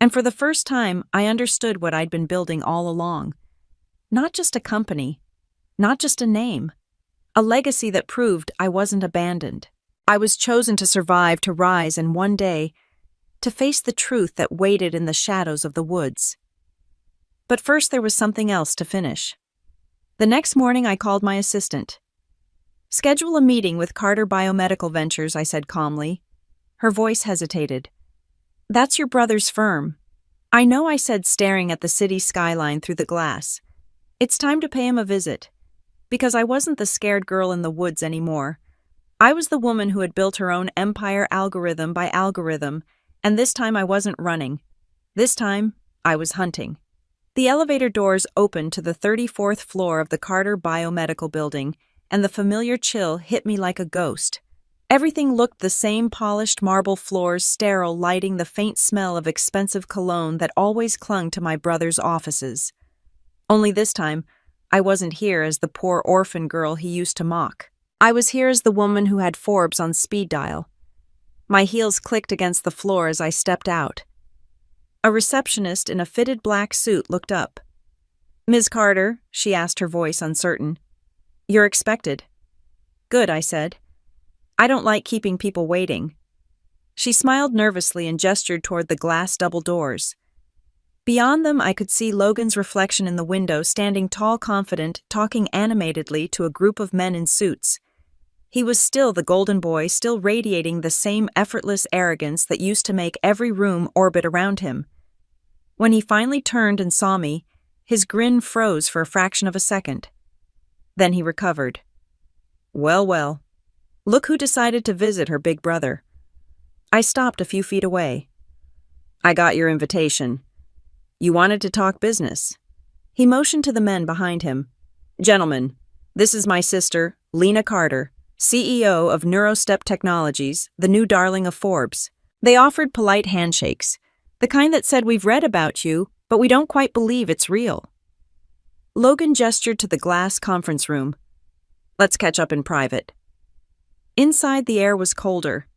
And for the first time, I understood what I'd been building all along. Not just a company, not just a name, a legacy that proved I wasn't abandoned. I was chosen to survive, to rise, and one day, to face the truth that waited in the shadows of the woods. But first there was something else to finish. The next morning I called my assistant. "Schedule a meeting with Carter Biomedical Ventures," I said calmly. Her voice hesitated. "That's your brother's firm." I know, I said, staring at the city skyline through the glass. "It's time to pay him a visit." Because I wasn't the scared girl in the woods anymore. I was the woman who had built her own empire algorithm by algorithm, and this time I wasn't running. This time, I was hunting. The elevator doors opened to the 34th floor of the Carter Biomedical Building, and the familiar chill hit me like a ghost. Everything looked the same: polished marble floors, sterile lighting, the faint smell of expensive cologne that always clung to my brother's offices. Only this time, I wasn't here as the poor orphan girl he used to mock. I was here as the woman who had Forbes on speed dial. My heels clicked against the floor as I stepped out. A receptionist in a fitted black suit looked up. "Ms. Carter," she asked, her voice uncertain. "You're expected." "Good," I said. "I don't like keeping people waiting." She smiled nervously and gestured toward the glass double doors. Beyond them, I could see Logan's reflection in the window, standing tall, confident, talking animatedly to a group of men in suits. He was still the golden boy, still radiating the same effortless arrogance that used to make every room orbit around him. When he finally turned and saw me, his grin froze for a fraction of a second. Then he recovered. Well, well. Look who decided to visit her big brother. I stopped a few feet away. I got your invitation. You wanted to talk business. He motioned to the men behind him. Gentlemen, this is my sister, Lena Carter, CEO of Neurostep Technologies, the new darling of Forbes. They offered polite handshakes, the kind that said we've read about you, but we don't quite believe it's real. Logan gestured to the glass conference room. Let's catch up in private. Inside, the air was colder.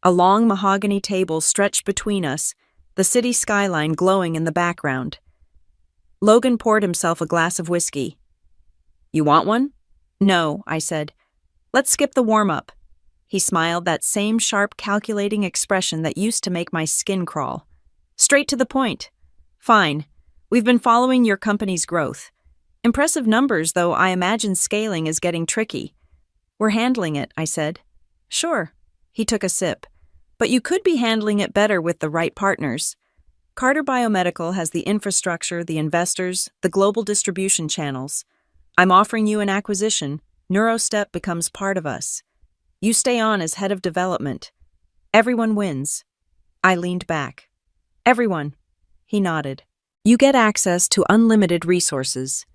A long mahogany table stretched between us, the city skyline glowing in the background. Logan poured himself a glass of whiskey. You want one? No, I said. Let's skip the warm-up. He smiled, that same sharp, calculating expression that used to make my skin crawl. Straight to the point. Fine. We've been following your company's growth. Impressive numbers, though I imagine scaling is getting tricky. We're handling it, I said. Sure. He took a sip. But you could be handling it better with the right partners. Carter Biomedical has the infrastructure, the investors, the global distribution channels. I'm offering you an acquisition. Neurostep becomes part of us. You stay on as head of development. Everyone wins. I leaned back. Everyone. He nodded. You get access to unlimited resources.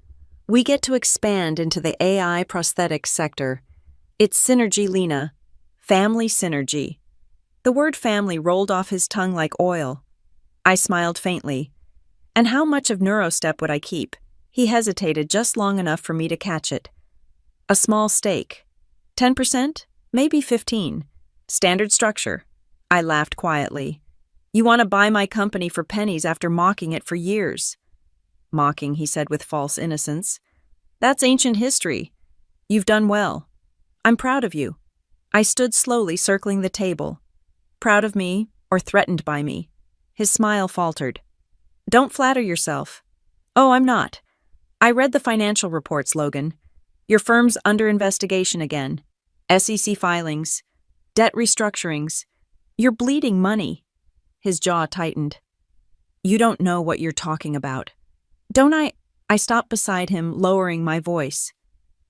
We get to expand into the AI prosthetics sector. It's synergy, Lena. Family synergy. The word family rolled off his tongue like oil. I smiled faintly. And how much of Neurostep would I keep? He hesitated just long enough for me to catch it. A small stake. 10%? Maybe 15%. Standard structure. I laughed quietly. You want to buy my company for pennies after mocking it for years. Mocking, he said with false innocence. That's ancient history. You've done well. I'm proud of you. I stood slowly circling the table. Proud of me or threatened by me? His smile faltered. Don't flatter yourself. Oh, I'm not. I read the financial reports, Logan. Your firm's under investigation again. SEC filings. Debt restructurings. You're bleeding money. His jaw tightened. You don't know what you're talking about. Don't I? I stopped beside him, lowering my voice.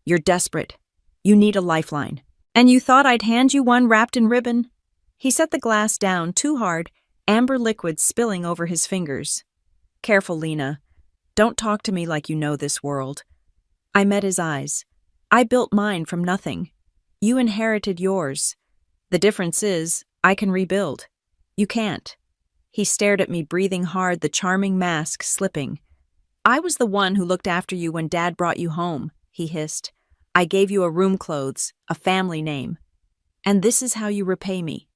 You're desperate. You need a lifeline. And you thought I'd hand you one wrapped in ribbon? He set the glass down too hard, amber liquid spilling over his fingers. Careful, Lena. Don't talk to me like you know this world. I met his eyes. I built mine from nothing. You inherited yours. The difference is, I can rebuild. You can't. He stared at me, breathing hard, the charming mask slipping. I was the one who looked after you when Dad brought you home, he hissed. I gave you a room clothes, a family name. And this is how you repay me.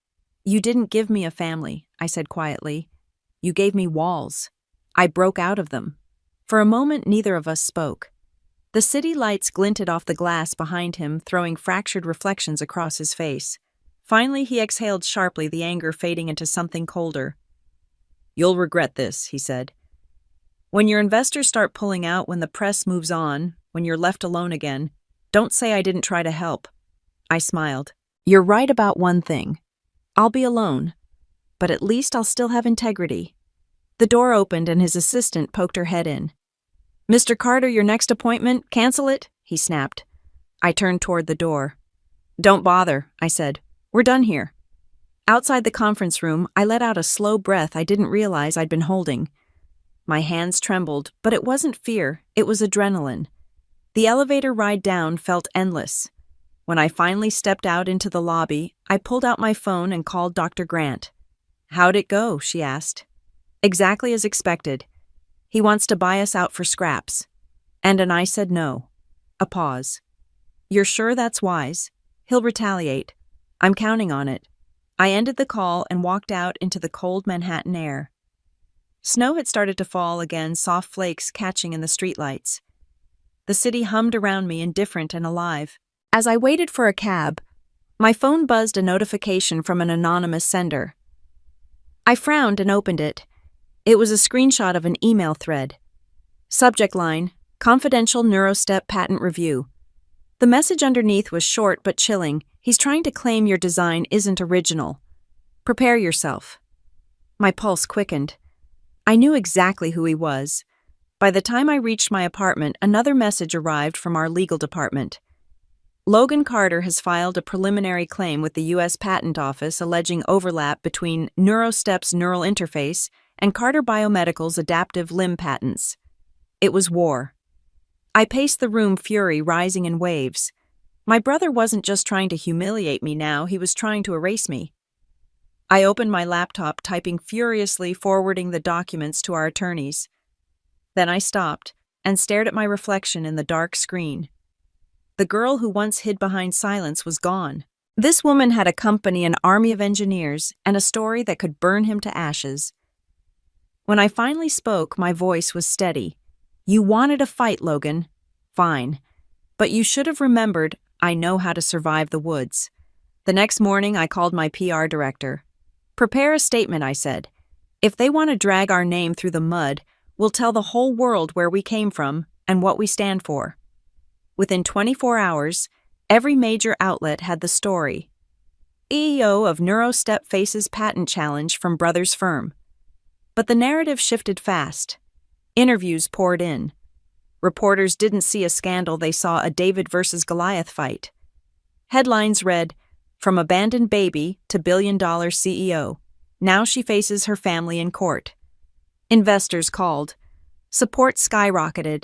You didn't give me a family, I said quietly. You gave me walls. I broke out of them. For a moment, neither of us spoke. The city lights glinted off the glass behind him, throwing fractured reflections across his face. Finally, he exhaled sharply, the anger fading into something colder. You'll regret this, he said. When your investors start pulling out, when the press moves on, when you're left alone again, don't say I didn't try to help. I smiled. You're right about one thing. I'll be alone, but at least I'll still have integrity. The door opened and his assistant poked her head in. Mr. Carter, your next appointment, cancel it, he snapped. I turned toward the door. Don't bother, I said. We're done here. Outside the conference room, I let out a slow breath I didn't realize I'd been holding. My hands trembled, but it wasn't fear, it was adrenaline. The elevator ride down felt endless. When I finally stepped out into the lobby, I pulled out my phone and called Dr. Grant. How'd it go? She asked. Exactly as expected. He wants to buy us out for scraps. And I said no. A pause. You're sure that's wise? He'll retaliate. I'm counting on it. I ended the call and walked out into the cold Manhattan air. Snow had started to fall again, soft flakes catching in the streetlights. The city hummed around me, indifferent and alive. As I waited for a cab, my phone buzzed a notification from an anonymous sender. I frowned and opened it. It was a screenshot of an email thread. Subject line, Confidential Neurostep Patent Review. The message underneath was short but chilling. He's trying to claim your design isn't original. Prepare yourself. My pulse quickened. I knew exactly who he was. By the time I reached my apartment, another message arrived from our legal department. Logan Carter has filed a preliminary claim with the U.S. Patent Office alleging overlap between NeuroStep's neural interface and Carter Biomedical's adaptive limb patents. It was war. I paced the room, fury rising in waves. My brother wasn't just trying to humiliate me now, he was trying to erase me. I opened my laptop, typing furiously, forwarding the documents to our attorneys. Then I stopped and stared at my reflection in the dark screen. The girl who once hid behind silence was gone. This woman had a company, an army of engineers, and a story that could burn him to ashes. When I finally spoke, my voice was steady. You wanted a fight, Logan. Fine. But you should have remembered I know how to survive the woods. The next morning, I called my PR director. Prepare a statement, I said. If they want to drag our name through the mud, we'll tell the whole world where we came from and what we stand for. Within 24 hours, every major outlet had the story. CEO of NeuroStep faces patent challenge from brother's firm. But the narrative shifted fast. Interviews poured in. Reporters didn't see a scandal, they saw a David versus Goliath fight. Headlines read, "From abandoned baby to billion-dollar CEO. Now she faces her family in court." Investors called. Support skyrocketed.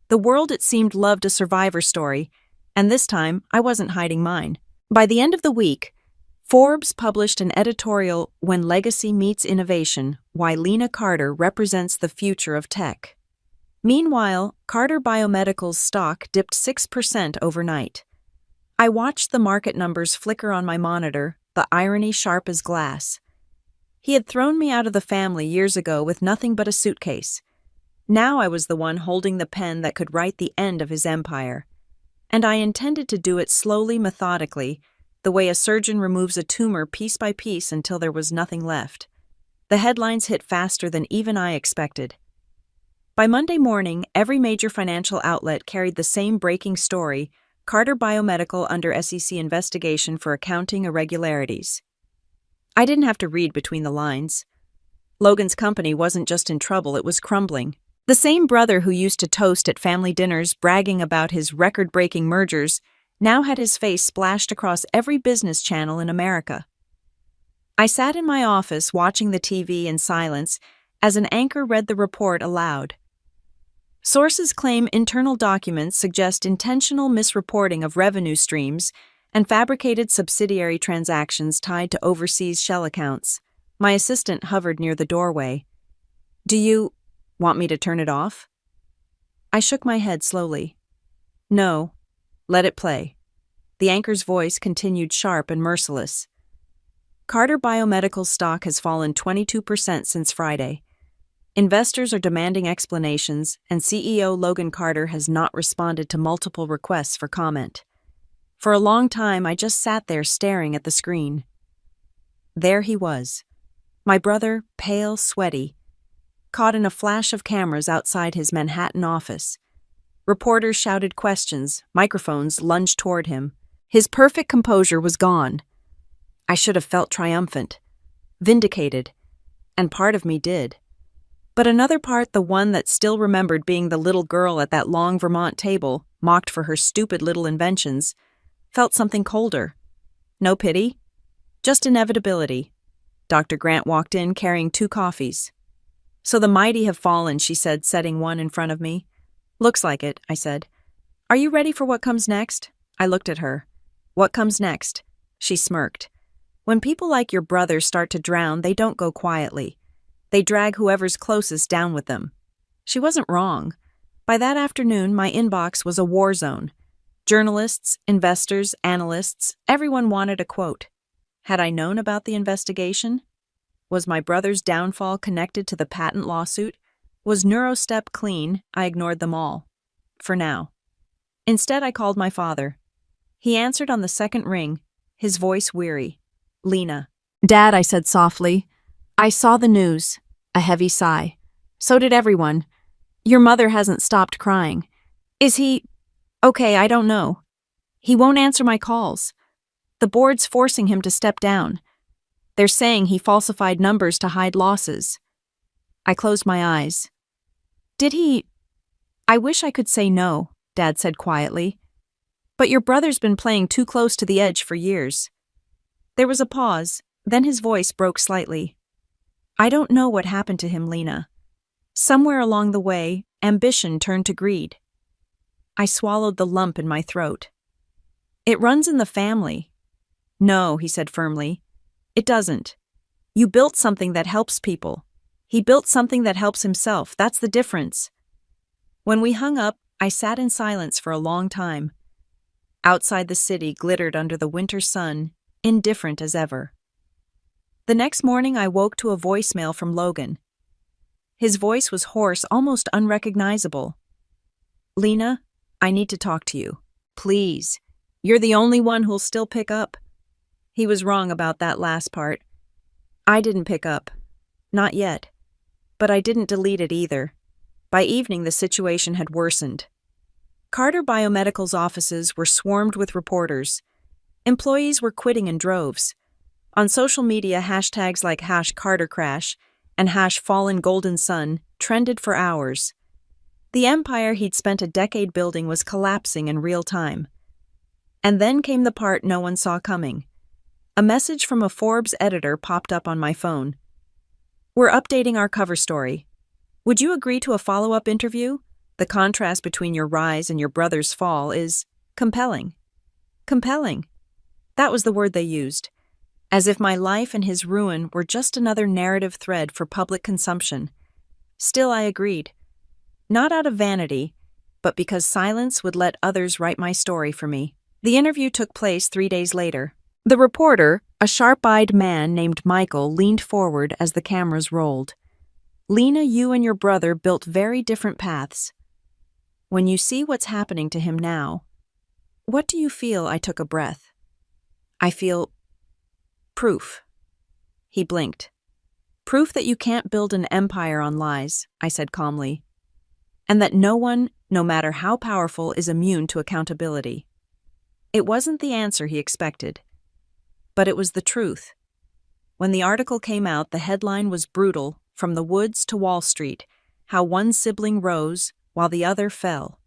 The world, it seemed, loved a survivor story, and this time I wasn't hiding mine. By the end of the week, Forbes published an editorial, "When Legacy Meets Innovation, Why Lena Carter Represents the Future of Tech." Meanwhile, Carter Biomedical's stock dipped 6% overnight. I watched the market numbers flicker on my monitor, the irony sharp as glass. He had thrown me out of the family years ago with nothing but a suitcase. Now I was the one holding the pen that could write the end of his empire. And I intended to do it slowly, methodically, the way a surgeon removes a tumor piece by piece until there was nothing left. The headlines hit faster than even I expected. By Monday morning, every major financial outlet carried the same breaking story: Carter Biomedical under SEC investigation for accounting irregularities. I didn't have to read between the lines. Logan's company wasn't just in trouble, it was crumbling. The same brother who used to toast at family dinners bragging about his record-breaking mergers now had his face splashed across every business channel in America. I sat in my office watching the TV in silence as an anchor read the report aloud. Sources claim internal documents suggest intentional misreporting of revenue streams and fabricated subsidiary transactions tied to overseas shell accounts. My assistant hovered near the doorway. "Do you want me to turn it off?" I shook my head slowly. "No, let it play." The anchor's voice continued sharp and merciless. Carter Biomedical stock has fallen 22% since Friday. Investors are demanding explanations, and CEO Logan Carter has not responded to multiple requests for comment. For a long time, I just sat there staring at the screen. There he was, my brother, pale, sweaty, caught in a flash of cameras outside his Manhattan office. Reporters shouted questions, microphones lunged toward him. His perfect composure was gone. I should have felt triumphant, vindicated, and part of me did. But another part, the one that still remembered being the little girl at that long Vermont table, mocked for her stupid little inventions, felt something colder. No pity, just inevitability. Dr. Grant walked in carrying 2 coffees. "So the mighty have fallen," she said, setting one in front of me. "Looks like it," I said. "Are you ready for what comes next?" I looked at her. "What comes next?" She smirked. "When people like your brother start to drown, they don't go quietly. They drag whoever's closest down with them." She wasn't wrong. By that afternoon, my inbox was a war zone. Journalists, investors, analysts, everyone wanted a quote. Had I known about the investigation? Was my brother's downfall connected to the patent lawsuit? Was NeuroStep clean? I ignored them all. For now. Instead, I called my father. He answered on the second ring, his voice weary. "Lena." "Dad," I said softly. "I saw the news." A heavy sigh. "So did everyone. Your mother hasn't stopped crying. Is he... Okay, I don't know." He won't answer my calls. The board's forcing him to step down. They're saying he falsified numbers to hide losses. I closed my eyes. Did he? I wish I could say no, Dad said quietly. But your brother's been playing too close to the edge for years. There was a pause, then his voice broke slightly. I don't know what happened to him, Lena. Somewhere along the way, ambition turned to greed. I swallowed the lump in my throat. It runs in the family. No, he said firmly. It doesn't. You built something that helps people. He built something that helps himself. That's the difference. When we hung up, I sat in silence for a long time. Outside the city glittered under the winter sun, indifferent as ever. The next morning I woke to a voicemail from Logan. His voice was hoarse, almost unrecognizable. Lena, I need to talk to you. Please. You're the only one who'll still pick up. He was wrong about that last part. I didn't pick up. Not yet. But I didn't delete it either. By evening, the situation had worsened. Carter Biomedical's offices were swarmed with reporters. Employees were quitting in droves. On social media, hashtags like #CarterCrash and #FallenGoldenSun trended for hours. The empire he'd spent a decade building was collapsing in real time. And then came the part no one saw coming. A message from a Forbes editor popped up on my phone. We're updating our cover story. Would you agree to a follow-up interview? The contrast between your rise and your brother's fall is compelling. Compelling. That was the word they used. As if my life and his ruin were just another narrative thread for public consumption. Still, I agreed. Not out of vanity, but because silence would let others write my story for me. The interview took place 3 days later. The reporter, a sharp-eyed man named Michael, leaned forward as the cameras rolled. Lena, you and your brother built very different paths. When you see what's happening to him now, what do you feel? I took a breath. I feel proof. He blinked. Proof that you can't build an empire on lies, I said calmly. And that no one, no matter how powerful, is immune to accountability. It wasn't the answer he expected. But it was the truth. When the article came out, the headline was brutal, from the woods to Wall Street, how one sibling rose while the other fell.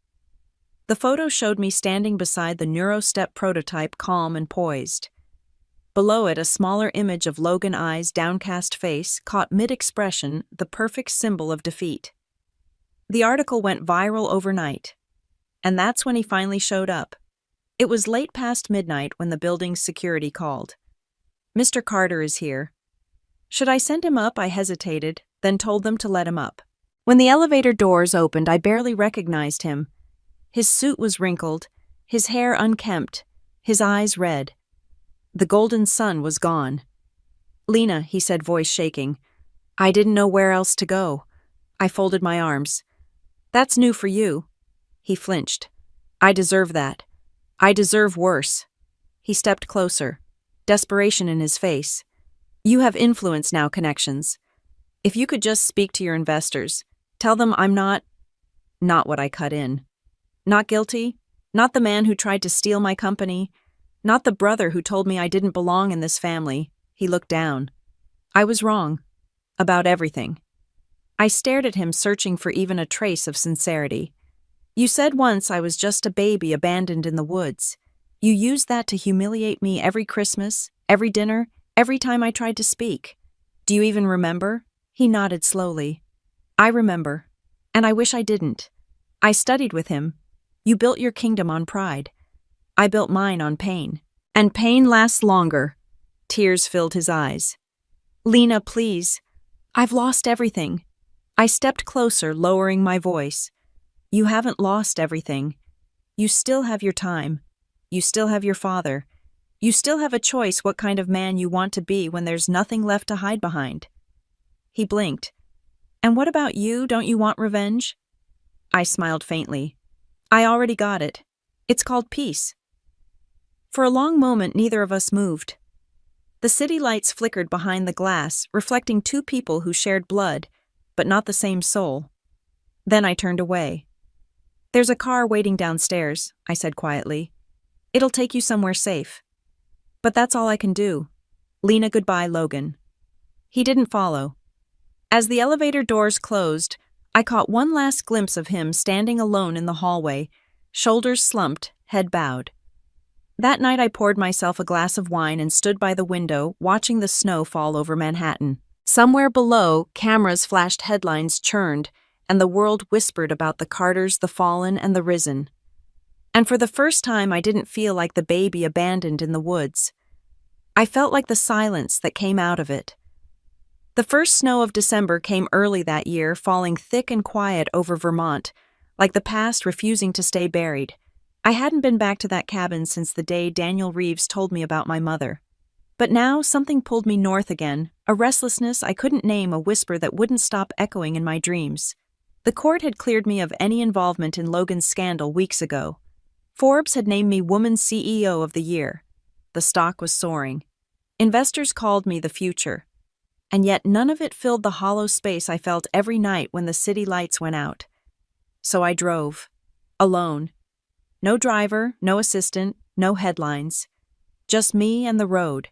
The photo showed me standing beside the NeuroStep prototype, calm and poised. Below it, a smaller image of Logan I's downcast face caught mid-expression, the perfect symbol of defeat. The article went viral overnight. And that's when he finally showed up. It was late past midnight when the building's security called. Mr. Carter is here. Should I send him up? I hesitated, then told them to let him up. When the elevator doors opened, I barely recognized him. His suit was wrinkled, his hair unkempt, his eyes red. The golden sun was gone. Lena, he said, voice shaking. I didn't know where else to go. I folded my arms. That's new for you. He flinched. I deserve that. I deserve worse. He stepped closer, desperation in his face. You have influence now, connections. If you could just speak to your investors, tell them I'm not what I cut in. Not guilty, not the man who tried to steal my company, not the brother who told me I didn't belong in this family. He looked down. I was wrong. About everything. I stared at him, searching for even a trace of sincerity. You said once I was just a baby abandoned in the woods. You used that to humiliate me every Christmas, every dinner, every time I tried to speak. Do you even remember? He nodded slowly. I remember. And I wish I didn't. I studied with him. You built your kingdom on pride. I built mine on pain. And pain lasts longer. Tears filled his eyes. Lena, please. I've lost everything. I stepped closer, lowering my voice. You haven't lost everything. You still have your time. You still have your father. You still have a choice what kind of man you want to be when there's nothing left to hide behind. He blinked. And what about you? Don't you want revenge? I smiled faintly. I already got it. It's called peace. For a long moment, neither of us moved. The city lights flickered behind the glass, reflecting two people who shared blood, but not the same soul. Then I turned away. There's a car waiting downstairs, I said quietly. It'll take you somewhere safe. But that's all I can do. Lena, goodbye, Logan. He didn't follow. As the elevator doors closed, I caught one last glimpse of him standing alone in the hallway, shoulders slumped, head bowed. That night I poured myself a glass of wine and stood by the window, watching the snow fall over Manhattan. Somewhere below, cameras flashed, headlines churned, and the world whispered about the Carters, the fallen, and the risen. And for the first time, I didn't feel like the baby abandoned in the woods. I felt like the silence that came out of it. The first snow of December came early that year, falling thick and quiet over Vermont, like the past refusing to stay buried. I hadn't been back to that cabin since the day Daniel Reeves told me about my mother. But now something pulled me north again, a restlessness I couldn't name, a whisper that wouldn't stop echoing in my dreams. The court had cleared me of any involvement in Logan's scandal weeks ago. Forbes had named me Woman CEO of the Year. The stock was soaring. Investors called me the future. And yet none of it filled the hollow space I felt every night when the city lights went out. So I drove. Alone. No driver, no assistant, no headlines. Just me and the road.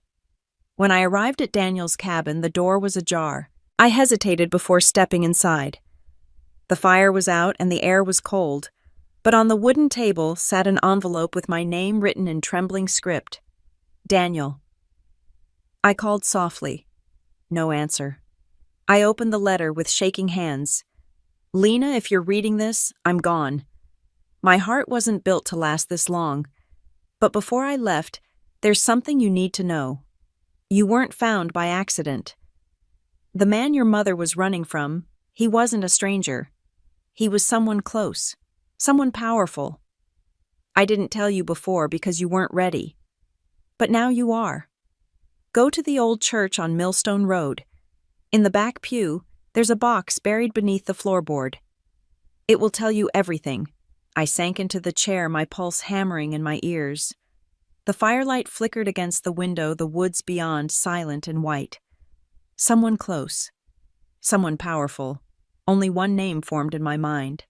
When I arrived at Daniel's cabin, the door was ajar. I hesitated before stepping inside. The fire was out and the air was cold, but on the wooden table sat an envelope with my name written in trembling script. Daniel. I called softly. No answer. I opened the letter with shaking hands. Lena, if you're reading this, I'm gone. My heart wasn't built to last this long. But before I left, there's something you need to know. You weren't found by accident. The man your mother was running from, he wasn't a stranger. He was someone close, someone powerful. I didn't tell you before because you weren't ready. But now you are. Go to the old church on Millstone Road. In the back pew, there's a box buried beneath the floorboard. It will tell you everything. I sank into the chair, my pulse hammering in my ears. The firelight flickered against the window, the woods beyond silent and white. Someone close. Someone powerful. Only one name formed in my mind.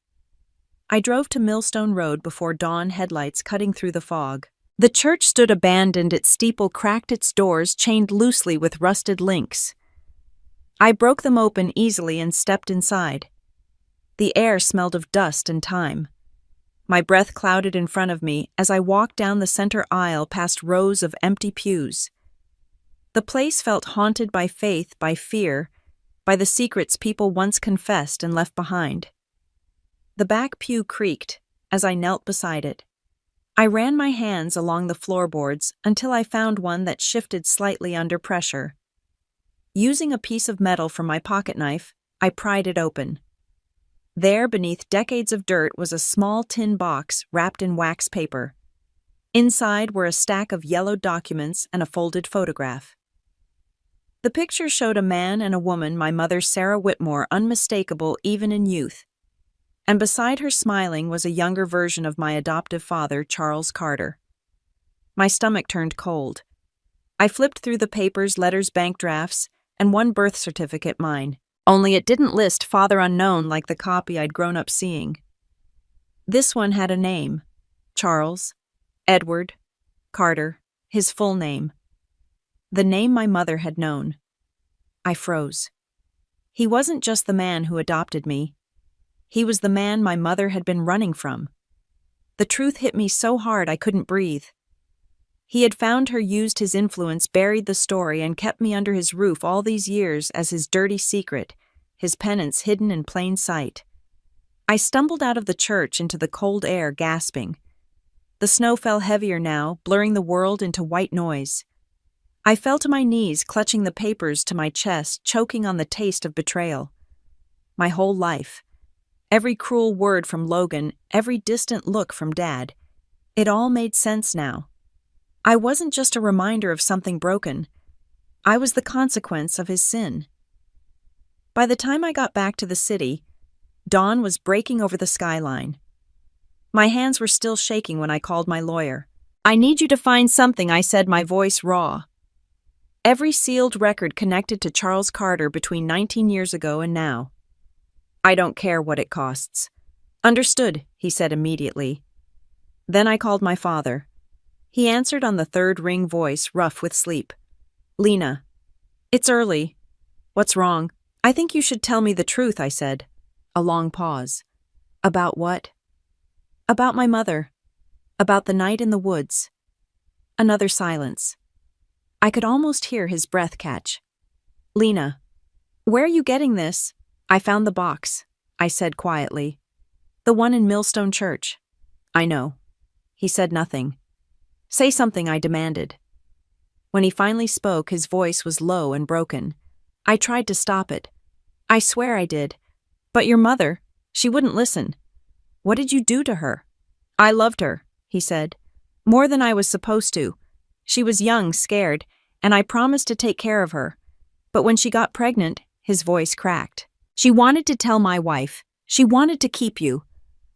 I drove to Millstone Road before dawn, headlights cutting through the fog. The church stood abandoned, its steeple cracked, its doors chained loosely with rusted links. I broke them open easily and stepped inside. The air smelled of dust and time. My breath clouded in front of me as I walked down the center aisle past rows of empty pews. The place felt haunted by faith, by fear, by the secrets people once confessed and left behind. The back pew creaked as I knelt beside it. I ran my hands along the floorboards until I found one that shifted slightly under pressure. Using a piece of metal from my pocket knife, I pried it open. There, beneath decades of dirt, was a small tin box wrapped in wax paper. Inside were a stack of yellowed documents and a folded photograph. The picture showed a man and a woman, my mother Sarah Whitmore, unmistakable even in youth. And beside her, smiling, was a younger version of my adoptive father, Charles Carter. My stomach turned cold. I flipped through the papers, letters, bank drafts, and one birth certificate, mine. Only it didn't list father unknown like the copy I'd grown up seeing. This one had a name. Charles, Edward, Carter, his full name. The name my mother had known. I froze. He wasn't just the man who adopted me. He was the man my mother had been running from. The truth hit me so hard I couldn't breathe. He had found her, used his influence, buried the story, and kept me under his roof all these years as his dirty secret, his penance hidden in plain sight. I stumbled out of the church into the cold air, gasping. The snow fell heavier now, blurring the world into white noise. I fell to my knees, clutching the papers to my chest, choking on the taste of betrayal. My whole life, every cruel word from Logan, every distant look from Dad, it all made sense now. I wasn't just a reminder of something broken. I was the consequence of his sin. By the time I got back to the city, dawn was breaking over the skyline. My hands were still shaking when I called my lawyer. "I need you to find something," I said, my voice raw. Every sealed record connected to Charles Carter between 19 years ago and now. "I don't care what it costs." "Understood," he said immediately. Then I called my father. He answered on the third ring voice, rough with sleep. Lena. It's early. What's wrong? I think you should tell me the truth, I said. A long pause. About what? About my mother. About the night in the woods. Another silence. I could almost hear his breath catch. Lena. Where are you getting this? I found the box, I said quietly. The one in Millstone Church. I know. He said nothing. Say something, I demanded. When he finally spoke, his voice was low and broken. I tried to stop it. I swear I did. But your mother, she wouldn't listen. What did you do to her? I loved her, he said. More than I was supposed to. She was young, scared, and I promised to take care of her. But when she got pregnant, his voice cracked. She wanted to tell my wife. She wanted to keep you.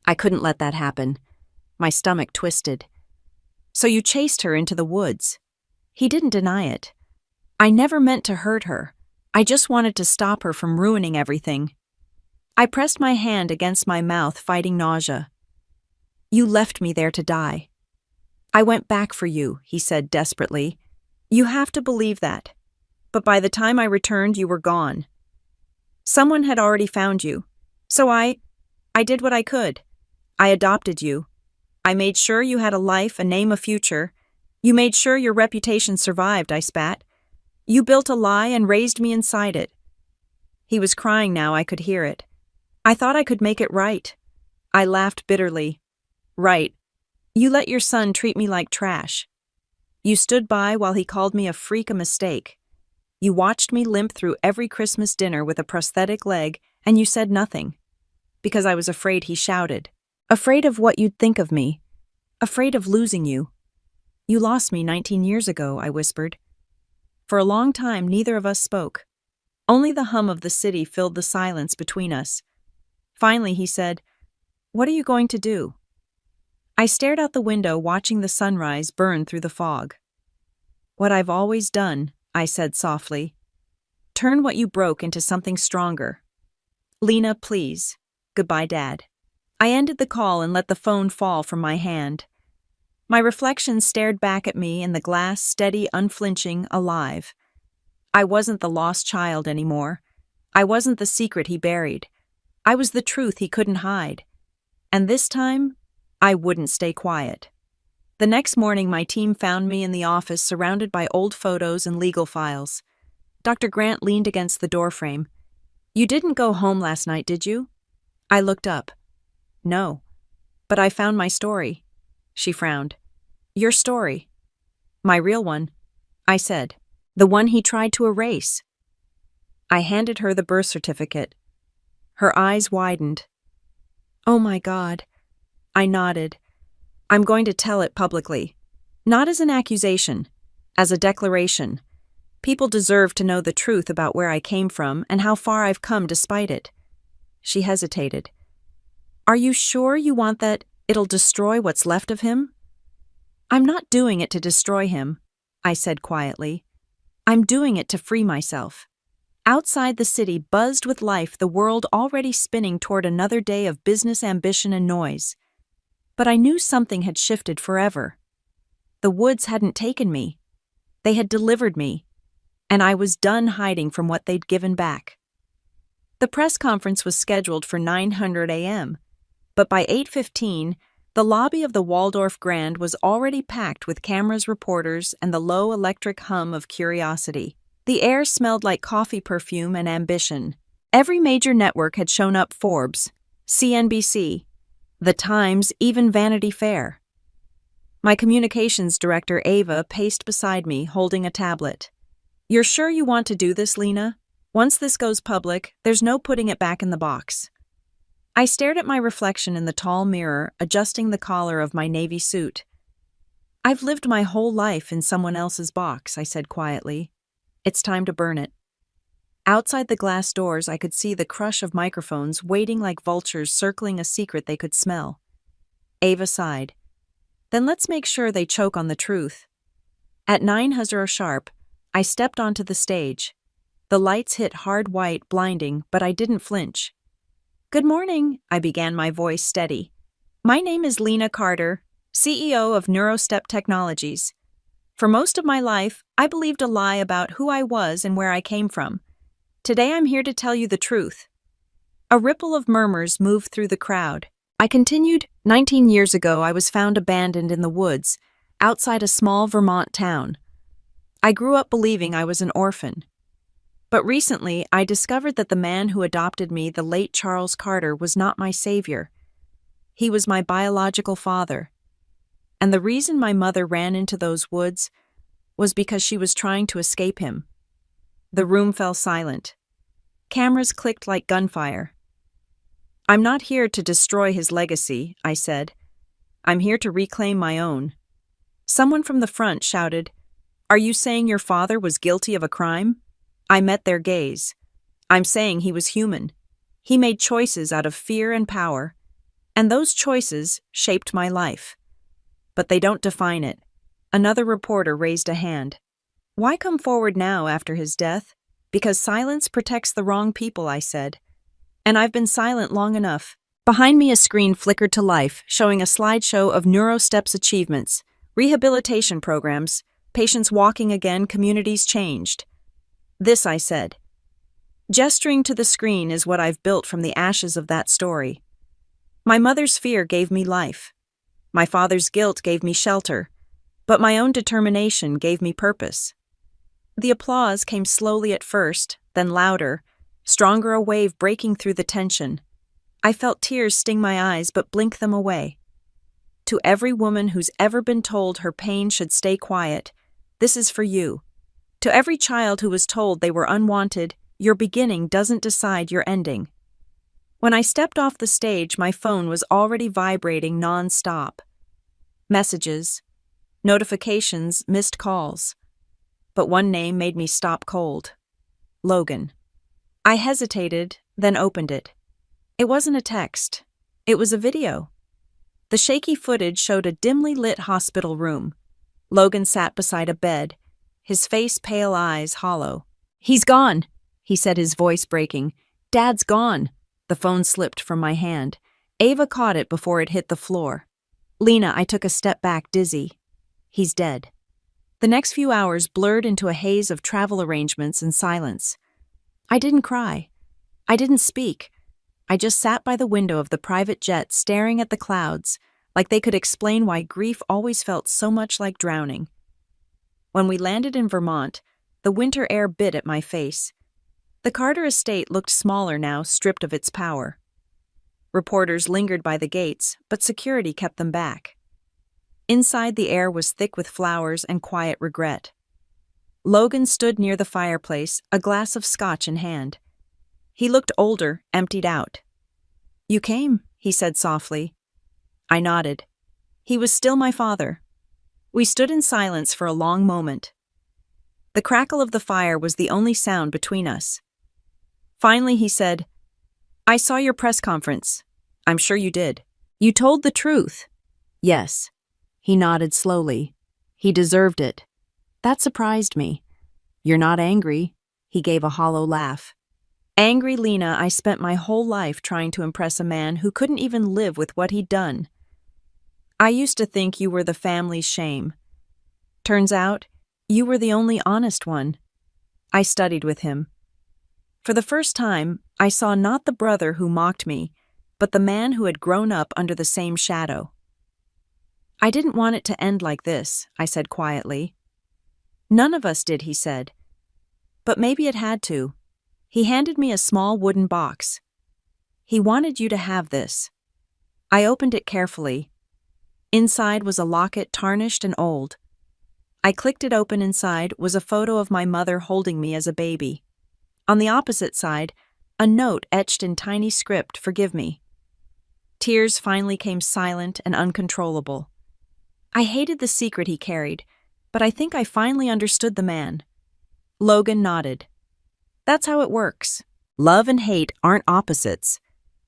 I couldn't let that happen. My stomach twisted. So you chased her into the woods. He didn't deny it. I never meant to hurt her. I just wanted to stop her from ruining everything. I pressed my hand against my mouth, fighting nausea. You left me there to die. I went back for you, he said desperately. You have to believe that. But by the time I returned, you were gone. Someone had already found you. So I did what I could. I adopted you. I made sure you had a life, a name, a future. You made sure your reputation survived, I spat. You built a lie and raised me inside it. He was crying now, I could hear it. I thought I could make it right. I laughed bitterly. Right. You let your son treat me like trash. You stood by while he called me a freak, a mistake. You watched me limp through every Christmas dinner with a prosthetic leg, and you said nothing. Because I was afraid, he shouted. Afraid of what you'd think of me. Afraid of losing you. You lost me 19 years ago, I whispered. For a long time, neither of us spoke. Only the hum of the city filled the silence between us. Finally, he said, What are you going to do? I stared out the window, watching the sunrise burn through the fog. What I've always done, I said softly. Turn what you broke into something stronger. Lena, please. Goodbye, Dad. I ended the call and let the phone fall from my hand. My reflection stared back at me in the glass, steady, unflinching, alive. I wasn't the lost child anymore. I wasn't the secret he buried. I was the truth he couldn't hide. And this time, I wouldn't stay quiet. The next morning, my team found me in the office surrounded by old photos and legal files. Dr. Grant leaned against the doorframe. You didn't go home last night, did you? I looked up. No. But I found my story. She frowned. Your story. My real one, I said. The one he tried to erase. I handed her the birth certificate. Her eyes widened. Oh my God. I nodded. I'm going to tell it publicly. Not as an accusation, as a declaration. People deserve to know the truth about where I came from and how far I've come despite it. She hesitated. Are you sure you want that it'll destroy what's left of him? I'm not doing it to destroy him, I said quietly. I'm doing it to free myself. Outside the city buzzed with life, the world already spinning toward another day of business, ambition, and noise. But I knew something had shifted forever. The woods hadn't taken me. They had delivered me, and I was done hiding from what they'd given back. The press conference was scheduled for 9:00 a.m., but by 8:15, the lobby of the Waldorf Grand was already packed with cameras, reporters, and the low electric hum of curiosity. The air smelled like coffee perfume and ambition. Every major network had shown up: Forbes, CNBC, The Times, even Vanity Fair. My communications director, Ava, paced beside me, holding a tablet. You're sure you want to do this, Lena? Once this goes public, there's no putting it back in the box. I stared at my reflection in the tall mirror, adjusting the collar of my navy suit. I've lived my whole life in someone else's box, I said quietly. It's time to burn it. Outside the glass doors, I could see the crush of microphones waiting like vultures circling a secret they could smell. Ava sighed. Then let's make sure they choke on the truth. At 9:00 sharp, I stepped onto the stage. The lights hit hard white, blinding, but I didn't flinch. Good morning, I began, my voice steady. My name is Lena Carter, CEO of Neurostep Technologies. For most of my life, I believed a lie about who I was and where I came from. Today I'm here to tell you the truth. A ripple of murmurs moved through the crowd. I continued, 19 years ago I was found abandoned in the woods, outside a small Vermont town. I grew up believing I was an orphan. But recently, I discovered that the man who adopted me, the late Charles Carter, was not my savior. He was my biological father. And the reason my mother ran into those woods was because she was trying to escape him. The room fell silent. Cameras clicked like gunfire. "I'm not here to destroy his legacy," I said. "I'm here to reclaim my own." Someone from the front shouted, "Are you saying your father was guilty of a crime?" I met their gaze. "I'm saying he was human. He made choices out of fear and power, and those choices shaped my life. But they don't define it." Another reporter raised a hand. "Why come forward now after his death?" "Because silence protects the wrong people," I said. "And I've been silent long enough." Behind me a screen flickered to life, showing a slideshow of Neurostep's achievements, rehabilitation programs, patients walking again, communities changed. "This," I said. Gesturing to the screen, "is what I've built from the ashes of that story. My mother's fear gave me life. My father's guilt gave me shelter, but my own determination gave me purpose." The applause came slowly at first, then louder, stronger, a wave breaking through the tension. I felt tears sting my eyes but blinked them away. To every woman who's ever been told her pain should stay quiet, this is for you. To every child who was told they were unwanted, your beginning doesn't decide your ending. When I stepped off the stage, my phone was already vibrating non-stop. Messages, notifications, missed calls. But one name made me stop cold. Logan. I hesitated, then opened it. It wasn't a text. It was a video. The shaky footage showed a dimly lit hospital room. Logan sat beside a bed, his face, pale, eyes hollow. "He's gone," he said, his voice breaking. "Dad's gone." The phone slipped from my hand. Ava caught it before it hit the floor. "Lena," I took a step back, dizzy. "He's dead." The next few hours blurred into a haze of travel arrangements and silence. I didn't cry. I didn't speak. I just sat by the window of the private jet, staring at the clouds, like they could explain why grief always felt so much like drowning. When we landed in Vermont, the winter air bit at my face. The Carter estate looked smaller now, stripped of its power. Reporters lingered by the gates, but security kept them back. Inside, the air was thick with flowers and quiet regret. Logan stood near the fireplace, a glass of scotch in hand. He looked older, emptied out. "You came," he said softly. I nodded. He was still my father. We stood in silence for a long moment. The crackle of the fire was the only sound between us. Finally, he said, "I saw your press conference. I'm sure you did. You told the truth." "Yes." He nodded slowly. "He deserved it." That surprised me. "You're not angry?" He gave a hollow laugh. "Angry, Lena. I spent my whole life trying to impress a man who couldn't even live with what he'd done. I used to think you were the family's shame. Turns out, you were the only honest one." I studied with him. For the first time, I saw not the brother who mocked me, but the man who had grown up under the same shadow. "I didn't want it to end like this," I said quietly. "None of us did," he said. "But maybe it had to." He handed me a small wooden box. "He wanted you to have this." I opened it carefully. Inside was a locket, tarnished and old. I clicked it open. Inside was a photo of my mother holding me as a baby. On the opposite side, a note etched in tiny script, "Forgive me." Tears finally came, silent and uncontrollable. I hated the secret he carried, but I think I finally understood the man. Logan nodded. "That's how it works. Love and hate aren't opposites.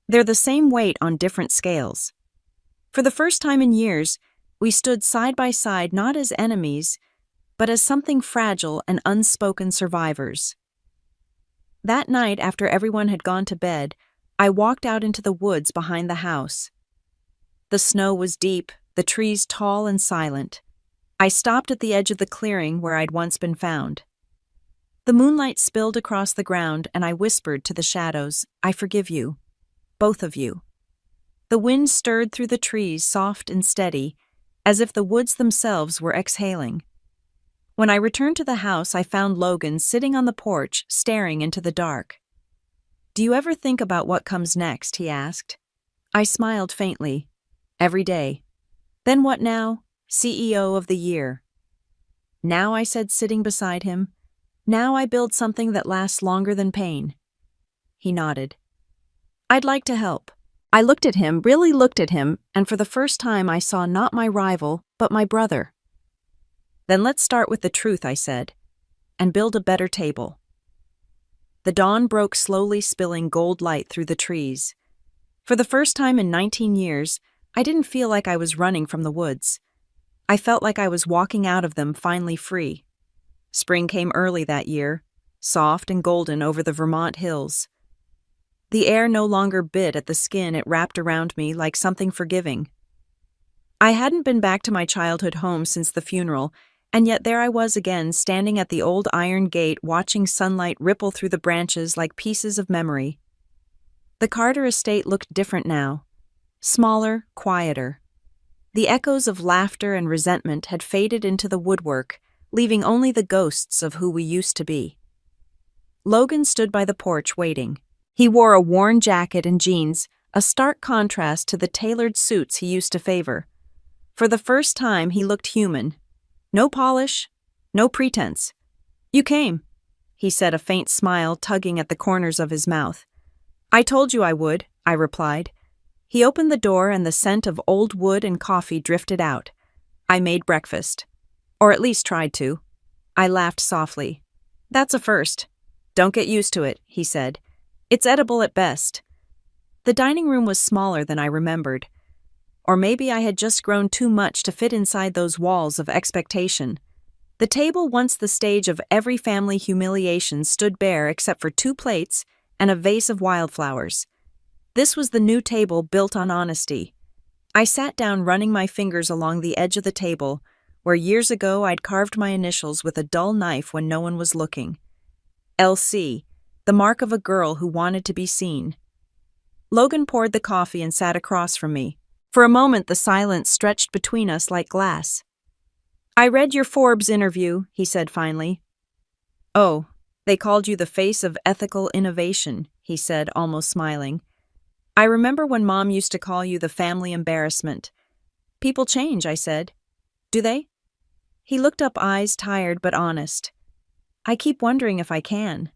They're the same weight on different scales." For the first time in years, we stood side by side, not as enemies, but as something fragile and unspoken survivors. That night, after everyone had gone to bed, I walked out into the woods behind the house. The snow was deep, the trees tall and silent. I stopped at the edge of the clearing where I'd once been found. The moonlight spilled across the ground, and I whispered to the shadows, "I forgive you, both of you." The wind stirred through the trees, soft and steady, as if the woods themselves were exhaling. When I returned to the house, I found Logan sitting on the porch, staring into the dark. "Do you ever think about what comes next?" he asked. I smiled faintly. "Every day." "Then what now?" "CEO of the year." "Now," I said, sitting beside him, "now I build something that lasts longer than pain." He nodded. "I'd like to help." I looked at him, really looked at him, and for the first time I saw not my rival, but my brother. "Then let's start with the truth," I said, "and build a better table." The dawn broke slowly, spilling gold light through the trees. For the first time in 19 years, I didn't feel like I was running from the woods. I felt like I was walking out of them, finally free. Spring came early that year, soft and golden over the Vermont hills. The air no longer bit at the skin, it wrapped around me like something forgiving. I hadn't been back to my childhood home since the funeral, and yet there I was again, standing at the old iron gate, watching sunlight ripple through the branches like pieces of memory. The Carter estate looked different now, smaller, quieter. The echoes of laughter and resentment had faded into the woodwork, leaving only the ghosts of who we used to be. Logan stood by the porch waiting. He wore a worn jacket and jeans, a stark contrast to the tailored suits he used to favor. For the first time, he looked human. No polish, no pretense. "You came," he said, a faint smile tugging at the corners of his mouth. "I told you I would," I replied. He opened the door and the scent of old wood and coffee drifted out. I made breakfast. Or at least tried to. I laughed softly. "That's a first. Don't get used to it," he said. "It's edible at best." The dining room was smaller than I remembered. Or maybe I had just grown too much to fit inside those walls of expectation. The table, once the stage of every family humiliation, stood bare except for 2 plates and a vase of wildflowers. This was the new table built on honesty. I sat down, running my fingers along the edge of the table, where years ago I'd carved my initials with a dull knife when no one was looking. LC, the mark of a girl who wanted to be seen. Logan poured the coffee and sat across from me. For a moment, the silence stretched between us like glass. "I read your Forbes interview," he said finally. "Oh, they called you the face of ethical innovation," he said, almost smiling. "I remember when Mom used to call you the family embarrassment." "People change," I said. "Do they?" He looked up, eyes tired but honest. "I keep wondering if I can."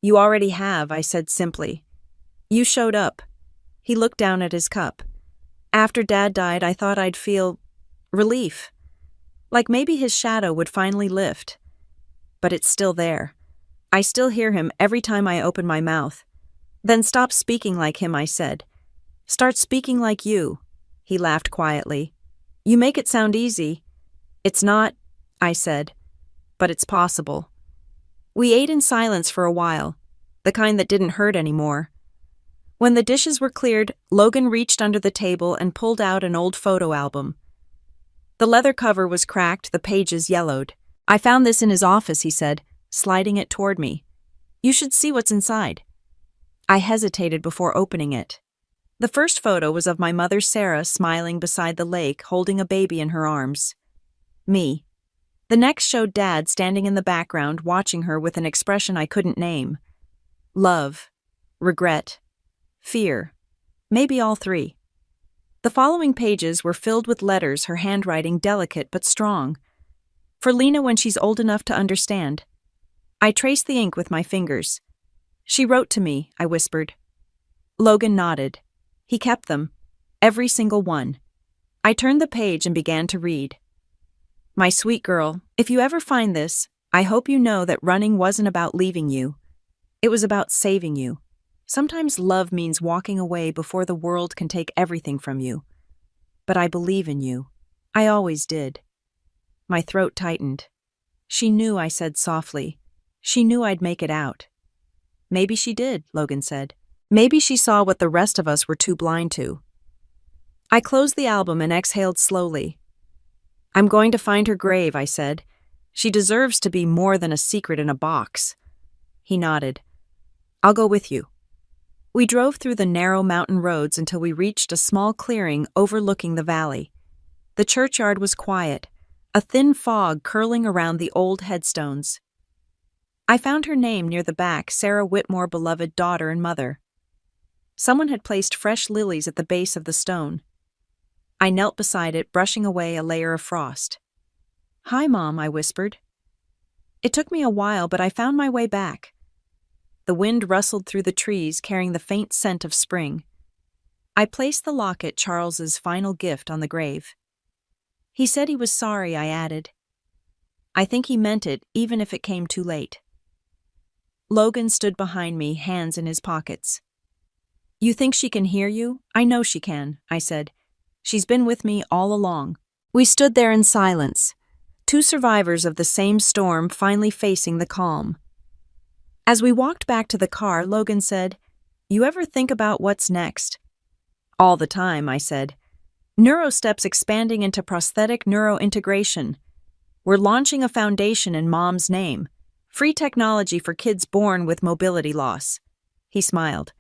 "You already have," I said simply. "You showed up." He looked down at his cup. "After Dad died, I thought I'd feel relief. Like maybe his shadow would finally lift. But it's still there. I still hear him every time I open my mouth." "Then stop speaking like him," I said. "Start speaking like you." He laughed quietly. "You make it sound easy." "It's not," I said, "but it's possible." We ate in silence for a while, the kind that didn't hurt anymore. When the dishes were cleared, Logan reached under the table and pulled out an old photo album. The leather cover was cracked, the pages yellowed. "I found this in his office," he said, sliding it toward me. "You should see what's inside." I hesitated before opening it. The first photo was of my mother Sarah smiling beside the lake, holding a baby in her arms. Me. The next showed Dad standing in the background, watching her with an expression I couldn't name. Love, regret, fear, maybe all 3. The following pages were filled with letters, her handwriting delicate but strong. "For Lena when she's old enough to understand." I traced the ink with my fingers. "She wrote to me," I whispered. Logan nodded. He kept them, every single one. I turned the page and began to read. "My sweet girl, if you ever find this, I hope you know that running wasn't about leaving you. It was about saving you. Sometimes love means walking away before the world can take everything from you. But I believe in you. I always did." My throat tightened. "She knew," I said softly. "She knew I'd make it out." "Maybe she did," Logan said. "Maybe she saw what the rest of us were too blind to." I closed the album and exhaled slowly. I'm going to find her grave, I said. She deserves to be more than a secret in a box. He nodded. I'll go with you. We drove through the narrow mountain roads until we reached a small clearing overlooking the valley. The churchyard was quiet, a thin fog curling around the old headstones. I found her name near the back, Sarah Whitmore, beloved daughter and mother. Someone had placed fresh lilies at the base of the stone. I knelt beside it, brushing away a layer of frost. Hi, Mom, I whispered. It took me a while, but I found my way back. The wind rustled through the trees, carrying the faint scent of spring. I placed the locket, Charles's final gift, on the grave. He said he was sorry, I added. I think he meant it, even if it came too late. Logan stood behind me, hands in his pockets. You think she can hear you? I know she can, I said. She's been with me all along. We stood there in silence, two survivors of the same storm finally facing the calm. As we walked back to the car, Logan said, You ever think about what's next? All the time, I said. NeuroStep's expanding into prosthetic neurointegration. We're launching a foundation in Mom's name, free technology for kids born with mobility loss. He smiled.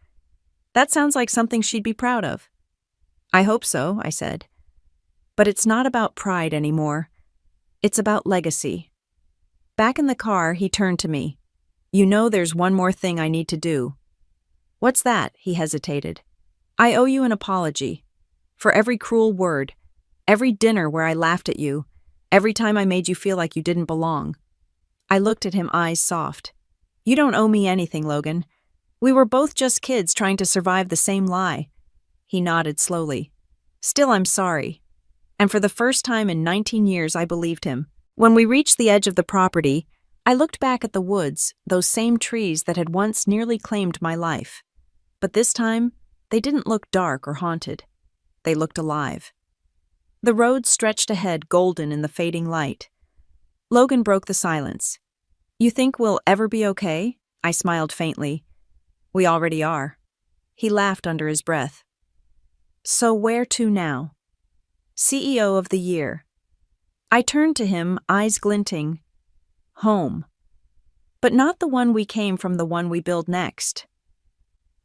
That sounds like something she'd be proud of. I hope so, I said. But it's not about pride anymore. It's about legacy. Back in the car, he turned to me. You know there's one more thing I need to do. What's that? He hesitated. I owe you an apology. For every cruel word, every dinner where I laughed at you, every time I made you feel like you didn't belong. I looked at him, eyes soft. You don't owe me anything, Logan. We were both just kids trying to survive the same lie. He nodded slowly. Still, I'm sorry. And for the first time in 19 years, I believed him. When we reached the edge of the property, I looked back at the woods, those same trees that had once nearly claimed my life. But this time, they didn't look dark or haunted. They looked alive. The road stretched ahead, golden in the fading light. Logan broke the silence. You think we'll ever be okay? I smiled faintly. We already are. He laughed under his breath. So where to now? CEO of the year. I turned to him, eyes glinting. Home. But not the one we came from, the one we build next.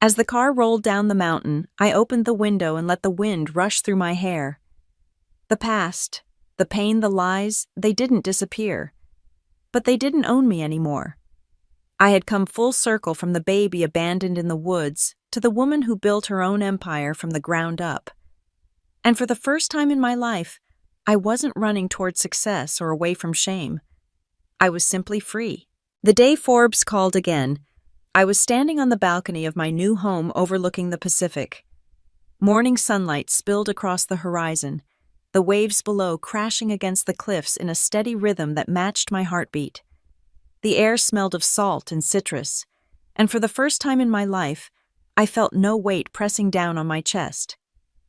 As the car rolled down the mountain, I opened the window and let the wind rush through my hair. The past, the pain, the lies, they didn't disappear. But they didn't own me anymore. I had come full circle from the baby abandoned in the woods to the woman who built her own empire from the ground up. And for the first time in my life, I wasn't running toward success or away from shame. I was simply free. The day Forbes called again, I was standing on the balcony of my new home overlooking the Pacific. Morning sunlight spilled across the horizon, the waves below crashing against the cliffs in a steady rhythm that matched my heartbeat. The air smelled of salt and citrus, and for the first time in my life, I felt no weight pressing down on my chest.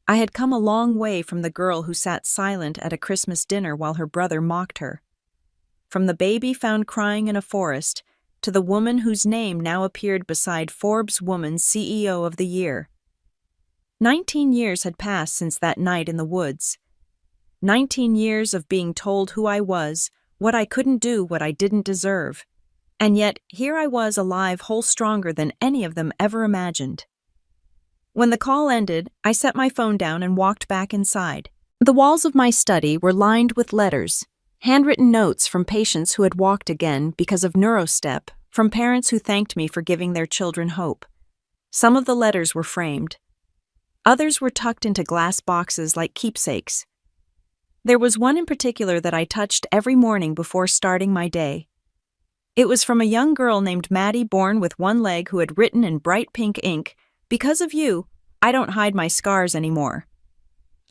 I had come a long way from the girl who sat silent at a Christmas dinner while her brother mocked her. From the baby found crying in a forest to the woman whose name now appeared beside Forbes Woman's CEO of the Year. 19 years had passed since that night in the woods. 19 years of being told who I was, what I couldn't do, what I didn't deserve. And yet, here I was alive, whole, stronger than any of them ever imagined. When the call ended, I set my phone down and walked back inside. The walls of my study were lined with letters, handwritten notes from patients who had walked again because of NeuroStep, from parents who thanked me for giving their children hope. Some of the letters were framed. Others were tucked into glass boxes like keepsakes. There was one in particular that I touched every morning before starting my day. It was from a young girl named Maddie, born with one leg, who had written in bright pink ink, "Because of you, I don't hide my scars anymore.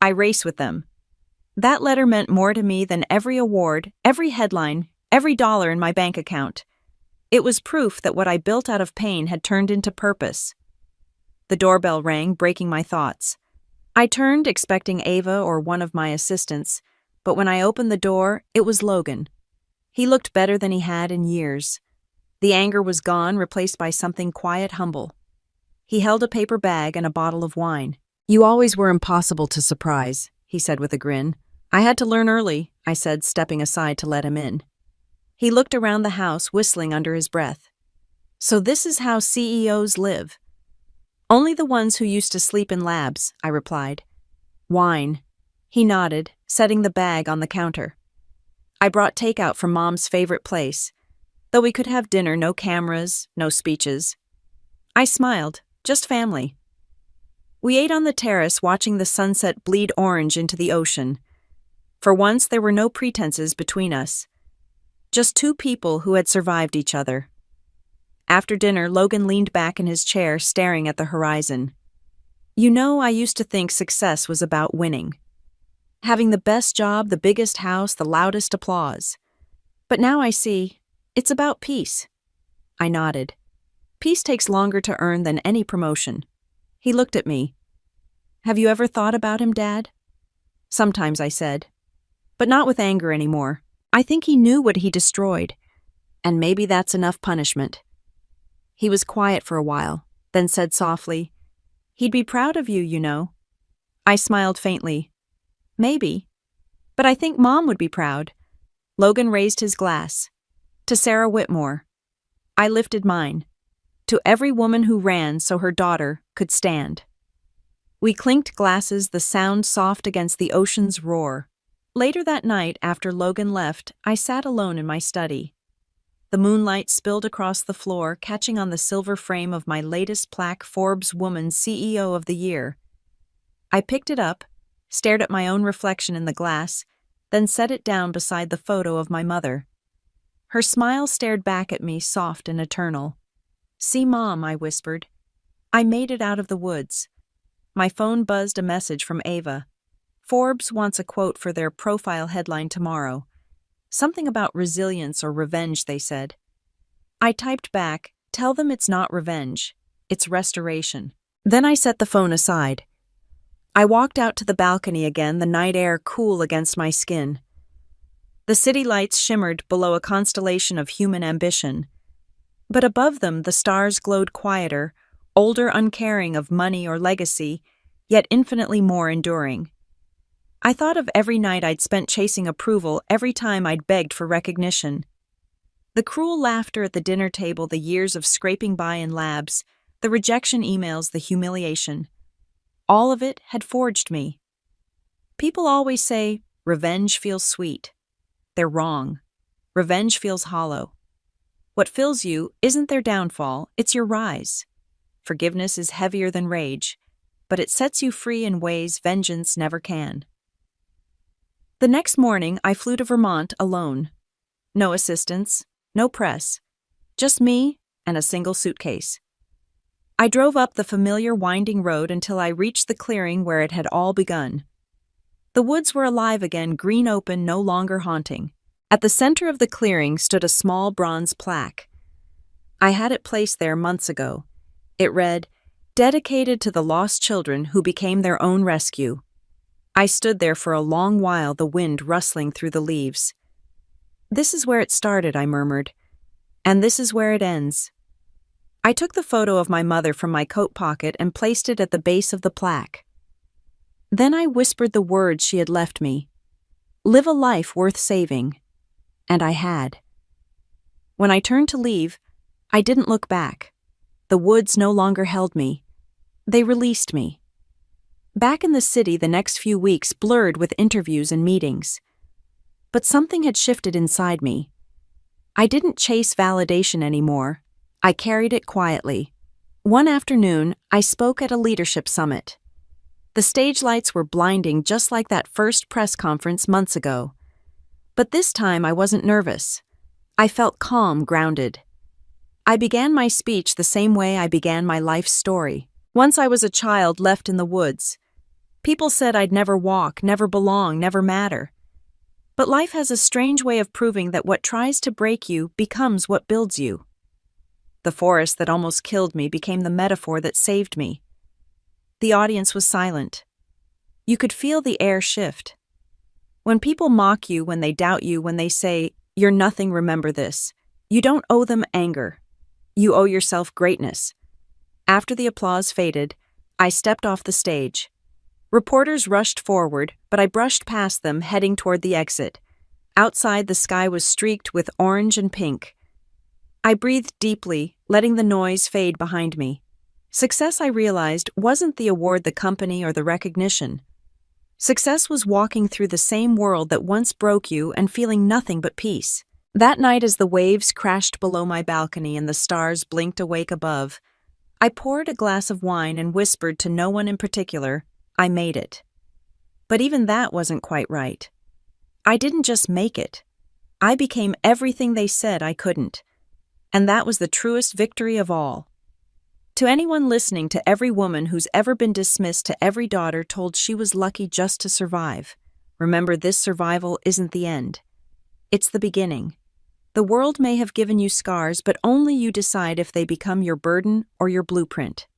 I race with them." That letter meant more to me than every award, every headline, every dollar in my bank account. It was proof that what I built out of pain had turned into purpose. The doorbell rang, breaking my thoughts. I turned, expecting Ava or one of my assistants, but when I opened the door, it was Logan. He looked better than he had in years. The anger was gone, replaced by something quiet, humble. He held a paper bag and a bottle of wine. You always were impossible to surprise, he said with a grin. I had to learn early, I said, stepping aside to let him in. He looked around the house, whistling under his breath. So this is how CEOs live. Only the ones who used to sleep in labs, I replied. Wine. He nodded, setting the bag on the counter. I brought takeout from Mom's favorite place. Though we could have dinner, no cameras, no speeches. I smiled, just family. We ate on the terrace, watching the sunset bleed orange into the ocean. For once, there were no pretenses between us. Just two people who had survived each other. After dinner, Logan leaned back in his chair, staring at the horizon. You know, I used to think success was about winning. Having the best job, the biggest house, the loudest applause. But now I see, it's about peace. I nodded. Peace takes longer to earn than any promotion. He looked at me. Have you ever thought about him, Dad? Sometimes, I said. But not with anger anymore. I think he knew what he destroyed. And maybe that's enough punishment. He was quiet for a while, then said softly, He'd be proud of you, you know. I smiled faintly. Maybe. But I think Mom would be proud. Logan raised his glass. To Sarah Whitmore. I lifted mine. To every woman who ran so her daughter could stand. We clinked glasses, the sound soft against the ocean's roar. Later that night, after Logan left, I sat alone in my study. The moonlight spilled across the floor, catching on the silver frame of my latest plaque, Forbes Woman CEO of the Year. I picked it up, stared at my own reflection in the glass, then set it down beside the photo of my mother. Her smile stared back at me, soft and eternal. See, Mom, I whispered. I made it out of the woods. My phone buzzed a message from Ava. Forbes wants a quote for their profile headline tomorrow. Something about resilience or revenge, they said. I typed back, tell them it's not revenge, it's restoration. Then I set the phone aside. I walked out to the balcony again, the night air cool against my skin. The city lights shimmered below a constellation of human ambition. But above them, the stars glowed quieter, older, uncaring of money or legacy, yet infinitely more enduring. I thought of every night I'd spent chasing approval, every time I'd begged for recognition. The cruel laughter at the dinner table, the years of scraping by in labs, the rejection emails, the humiliation. All of it had forged me. People always say, revenge feels sweet. They're wrong. Revenge feels hollow. What fills you isn't their downfall, it's your rise. Forgiveness is heavier than rage, but it sets you free in ways vengeance never can. The next morning, I flew to Vermont alone. No assistants, no press, just me and a single suitcase. I drove up the familiar winding road until I reached the clearing where it had all begun. The woods were alive again, green open, no longer haunting. At the center of the clearing stood a small bronze plaque. I had it placed there months ago. It read, "Dedicated to the lost children who became their own rescue." I stood there for a long while, the wind rustling through the leaves. This is where it started, I murmured. And this is where it ends. I took the photo of my mother from my coat pocket and placed it at the base of the plaque. Then I whispered the words she had left me. Live a life worth saving. And I had. When I turned to leave, I didn't look back. The woods no longer held me. They released me. Back in the city, the next few weeks blurred with interviews and meetings. But something had shifted inside me. I didn't chase validation anymore. I carried it quietly. One afternoon, I spoke at a leadership summit. The stage lights were blinding, just like that first press conference months ago. But this time I wasn't nervous. I felt calm, grounded. I began my speech the same way I began my life story. Once I was a child left in the woods. People said I'd never walk, never belong, never matter. But life has a strange way of proving that what tries to break you becomes what builds you. The forest that almost killed me became the metaphor that saved me. The audience was silent. You could feel the air shift. When people mock you, when they doubt you, when they say, "You're nothing, remember this," you don't owe them anger. You owe yourself greatness. After the applause faded, I stepped off the stage. Reporters rushed forward, but I brushed past them, heading toward the exit. Outside, the sky was streaked with orange and pink. I breathed deeply, letting the noise fade behind me. Success, I realized, wasn't the award, the company, or the recognition. Success was walking through the same world that once broke you and feeling nothing but peace. That night, as the waves crashed below my balcony and the stars blinked awake above, I poured a glass of wine and whispered to no one in particular, I made it. But even that wasn't quite right. I didn't just make it. I became everything they said I couldn't. And that was the truest victory of all. To anyone listening, to every woman who's ever been dismissed, to every daughter told she was lucky just to survive, remember, this survival isn't the end. It's the beginning. The world may have given you scars, but only you decide if they become your burden or your blueprint.